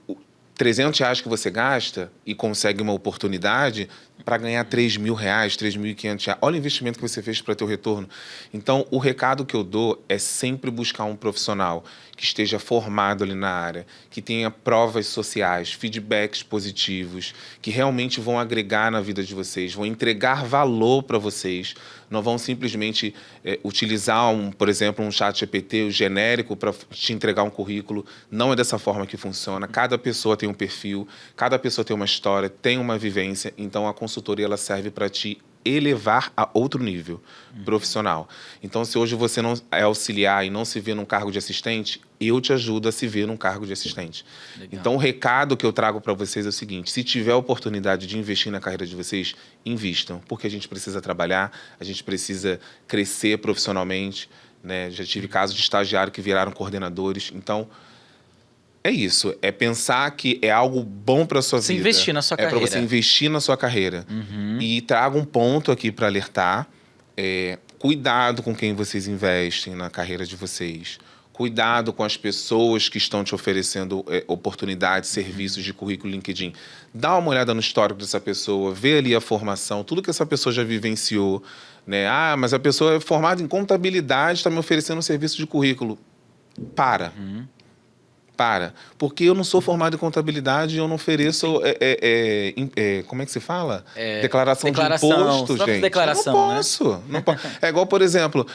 R$300 que você gasta e consegue uma oportunidade para ganhar R$3.000, R$3.500. Olha o investimento que você fez para ter o retorno. Então, o recado que eu dou é sempre buscar um profissional que esteja formado ali na área, que tenha provas sociais, feedbacks positivos, que realmente vão agregar na vida de vocês, vão entregar valor para vocês, não vão simplesmente utilizar, por exemplo, um chat GPT genérico para te entregar um currículo. Não é dessa forma que funciona. Cada pessoa tem um perfil, cada pessoa tem uma história, tem uma vivência, então a consultoria ela serve para te elevar a outro nível profissional. Então, se hoje você não é auxiliar e não se vê num cargo de assistente, eu te ajudo a se ver num cargo de assistente. Legal. Então, o recado que eu trago para vocês é o seguinte: se tiver a oportunidade de investir na carreira de vocês, invistam, porque a gente precisa trabalhar, a gente precisa crescer profissionalmente, né? Já tive casos de estagiário que viraram coordenadores. Então, é isso, é pensar que é algo bom para a sua vida. Investir na sua carreira. É para você investir na sua carreira. E trago um ponto aqui para alertar. Cuidado com quem vocês investem na carreira de vocês. Cuidado com as pessoas que estão te oferecendo oportunidades, serviços de currículo LinkedIn. Dá uma olhada no histórico dessa pessoa, vê ali a formação, tudo que essa pessoa já vivenciou. Né? Ah, mas a pessoa é formada em contabilidade, está me oferecendo um serviço de currículo. Para. Porque eu não sou formado em contabilidade e eu não ofereço, como é que se fala? Declaração de imposto, gente. Declaração, eu não posso. Né? Não posso. É igual, por exemplo,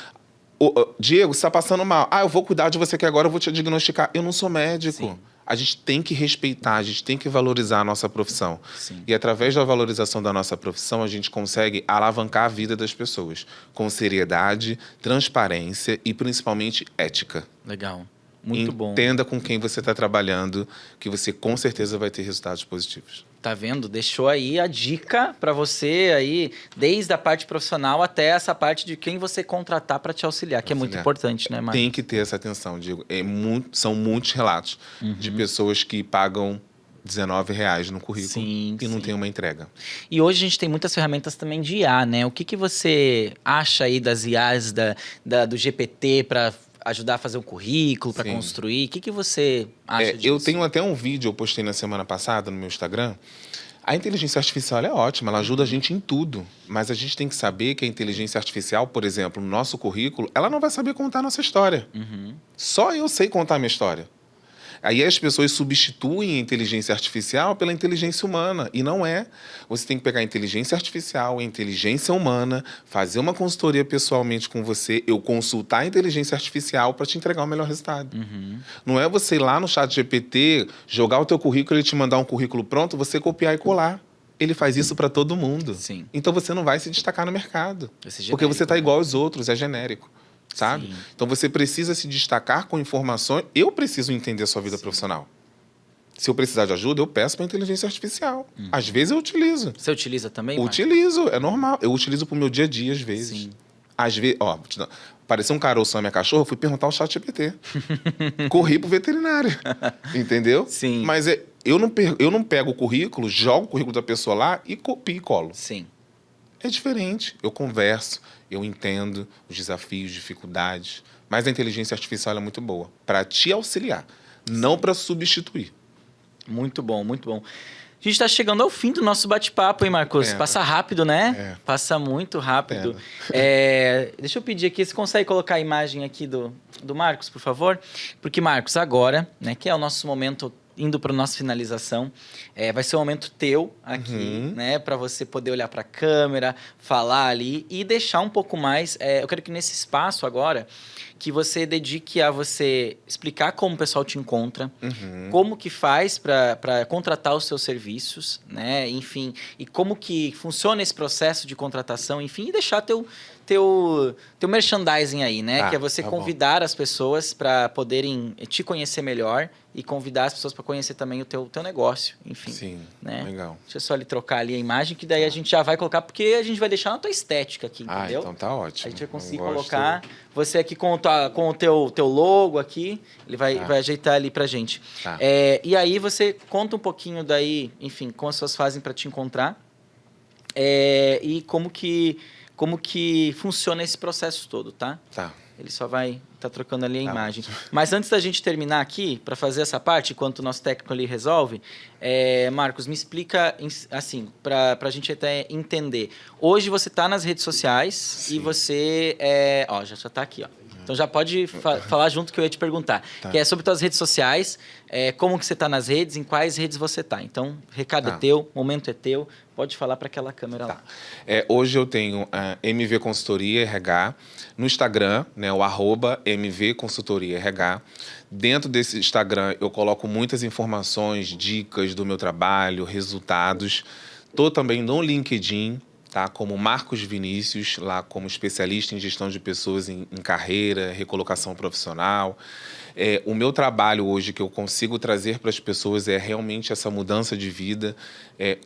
Diego, você está passando mal. Eu vou cuidar de você que agora eu vou te diagnosticar. Eu não sou médico. Sim. A gente tem que respeitar, a gente tem que valorizar a nossa profissão. Sim. E através da valorização da nossa profissão, a gente consegue alavancar a vida das pessoas com seriedade, transparência e principalmente ética. Legal. Muito bom. Entenda com quem você está trabalhando, que você com certeza vai ter resultados positivos. Tá vendo? Deixou aí a dica para você aí, desde a parte profissional até essa parte de quem você contratar para te auxiliar, que é muito importante, né, Marcos? Tem que ter essa atenção, Diego. São muitos relatos de pessoas que pagam R$19 no currículo e não tem uma entrega. E hoje a gente tem muitas ferramentas também de IA, né? O que você acha aí das IAs, do GPT para ajudar a fazer um currículo, para construir? O que você acha disso? Eu tenho até um vídeo, eu postei na semana passada no meu Instagram. A inteligência artificial é ótima, ela ajuda a gente em tudo. Mas a gente tem que saber que a inteligência artificial, por exemplo, no nosso currículo, ela não vai saber contar a nossa história. Só eu sei contar a minha história. Aí as pessoas substituem a inteligência artificial pela inteligência humana, e não é. Você tem que pegar a inteligência artificial, a inteligência humana, fazer uma consultoria pessoalmente com você, eu consultar a inteligência artificial para te entregar o melhor resultado. Não é você ir lá no ChatGPT, jogar o teu currículo, ele te mandar um currículo pronto, você copiar e colar. Ele faz isso para todo mundo. Sim. Então você não vai se destacar no mercado. Esse Porque você está genérico, né? igual aos outros, é genérico. Sabe? Sim. Então você precisa se destacar com informações. Eu preciso entender a sua vida profissional. Se eu precisar de ajuda, eu peço para a inteligência artificial. Às vezes eu utilizo. Você utiliza também, Marcos? Utilizo, é normal. Eu utilizo para o meu dia a dia, às vezes. Sim. Às vezes, ó, apareceu um caroço na minha cachorra, eu fui perguntar ao ChatGPT. Corri pro veterinário. Entendeu? Sim. Mas eu não pego o currículo, jogo o currículo da pessoa lá e copio e colo. Sim. É diferente. Eu converso, eu entendo os desafios, dificuldades. Mas a inteligência artificial ela é muito boa para te auxiliar, não para substituir. Muito bom, muito bom. A gente está chegando ao fim do nosso bate-papo, hein, Marcos? Pena. Passa rápido, né? É. Passa muito rápido. Pena. Deixa eu pedir aqui, você consegue colocar a imagem aqui do Marcos, por favor? Porque, Marcos, agora, né, que é o nosso momento indo para a nossa finalização, vai ser um momento teu aqui, né, para você poder olhar para a câmera, falar ali e deixar um pouco mais. Eu quero que nesse espaço agora que você dedique a você explicar como o pessoal te encontra, como que faz para contratar os seus serviços, né, enfim, e como que funciona esse processo de contratação, enfim, e deixar teu merchandising aí, né? Que é você convidar as pessoas para poderem te conhecer melhor e convidar as pessoas para conhecer também o teu negócio, enfim. Sim, né? legal. Deixa eu só ali trocar ali a imagem, que daí a gente já vai colocar, porque a gente vai deixar na tua estética aqui, entendeu? Então tá ótimo. A gente vai conseguir Eu gosto. colocar você aqui com o teu logo aqui, ele vai ajeitar ali pra gente. Tá. E aí você conta um pouquinho daí, enfim, como as pessoas fazem para te encontrar e como que funciona esse processo todo, tá? Tá. Ele só vai estar trocando ali a imagem. Mas antes da gente terminar aqui, para fazer essa parte, enquanto o nosso técnico ali resolve, Marcos, me explica, assim, para a gente até entender. Hoje você está nas redes sociais e você... já está aqui, ó. Então já pode falar junto que eu ia te perguntar. Tá. Que é sobre tuas redes sociais, como que você está nas redes, em quais redes você está. Então, recado é teu, momento é teu, pode falar para aquela câmera lá. Hoje eu tenho a MV Consultoria RH no Instagram, né, o @MV Consultoria RH. Dentro desse Instagram eu coloco muitas informações, dicas do meu trabalho, resultados. Estou também no LinkedIn, tá? Como Marcos Vinícius, lá como especialista em gestão de pessoas em carreira, recolocação profissional. O meu trabalho hoje que eu consigo trazer para as pessoas é realmente essa mudança de vida.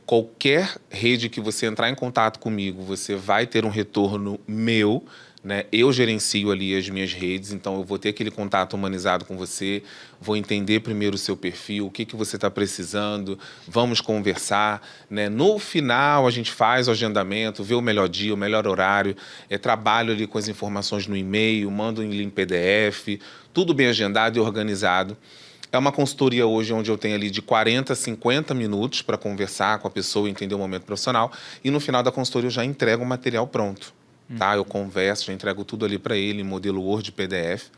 Qualquer rede que você entrar em contato comigo, você vai ter um retorno meu, né? Eu gerencio ali as minhas redes, então eu vou ter aquele contato humanizado com você, vou entender primeiro o seu perfil, o que você está precisando, vamos conversar, né? No final a gente faz o agendamento, vê o melhor dia, o melhor horário, trabalho ali com as informações no e-mail, mando em PDF, tudo bem agendado e organizado. É uma consultoria hoje onde eu tenho ali de 40 a 50 minutos para conversar com a pessoa, entender o momento profissional, e no final da consultoria eu já entrego o material pronto. Tá? Eu converso, já entrego tudo ali para ele em modelo Word, PDF.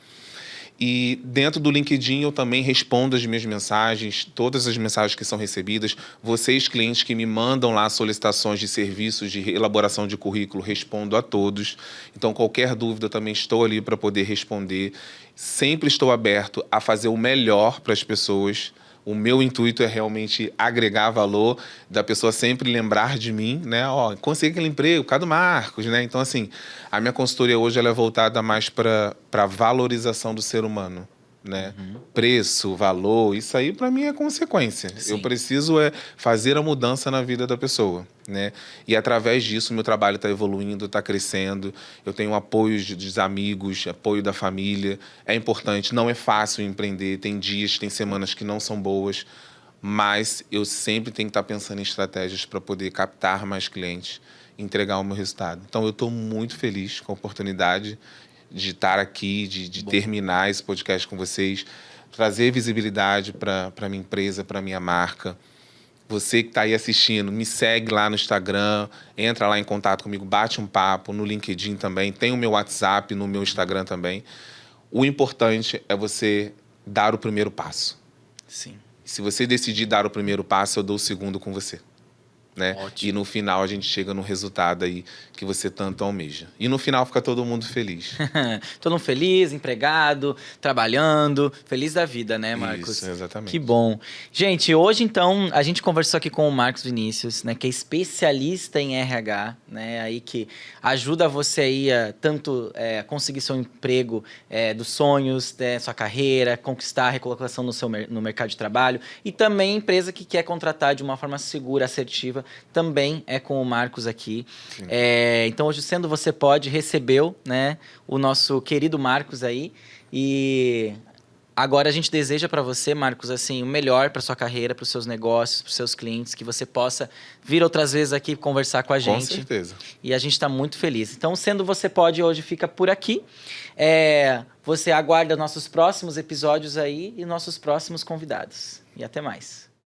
E dentro do LinkedIn eu também respondo as minhas mensagens, todas as mensagens que são recebidas. Vocês, clientes que me mandam lá solicitações de serviços de elaboração de currículo, respondo a todos. Então, qualquer dúvida, eu também estou ali para poder responder. Sempre estou aberto a fazer o melhor para as pessoas. O meu intuito é realmente agregar valor, da pessoa sempre lembrar de mim, né? Consegui aquele emprego, por causa do Marcos, né? Então, assim, a minha consultoria hoje ela é voltada mais para a valorização do ser humano, né? Preço, valor, isso aí para mim é consequência. Sim. Eu preciso fazer a mudança na vida da pessoa, né? E através disso meu trabalho está evoluindo, está crescendo. Eu tenho apoio dos amigos, apoio da família. É importante, não é fácil empreender. Tem dias, tem semanas que não são boas, mas eu sempre tenho que estar pensando em estratégias para poder captar mais clientes, entregar o meu resultado. Então eu estou muito feliz com a oportunidade de estar aqui, de terminar esse podcast com vocês, trazer visibilidade para a minha empresa, para a minha marca. Você que está aí assistindo, me segue lá no Instagram, entra lá em contato comigo, bate um papo, no LinkedIn também, tem o meu WhatsApp no meu Instagram também. O importante é você dar o primeiro passo. Sim. Se você decidir dar o primeiro passo, eu dou o segundo com você. Né? Ótimo. E no final a gente chega no resultado aí que você tanto almeja. E no final fica todo mundo feliz. Todo mundo feliz, empregado, trabalhando, feliz da vida, né, Marcos? Isso, exatamente. Que bom. Gente, hoje então a gente conversou aqui com o Marcos Vinícius, né, que é especialista em RH, né, aí que ajuda você aí a tanto conseguir seu emprego dos sonhos, sua carreira, conquistar a recolocação no mercado de trabalho e também empresa que quer contratar de uma forma segura, assertiva, também é com o Marcos aqui. Então hoje, sendo Você Pode, recebeu, né, o nosso querido Marcos aí, e agora a gente deseja para você, Marcos, assim, o melhor para sua carreira, para os seus negócios, para os seus clientes, que você possa vir outras vezes aqui conversar com a gente. Com certeza. E a gente está muito feliz. Então, sendo Você Pode, hoje fica por aqui. Você aguarda nossos próximos episódios aí e nossos próximos convidados. E até mais.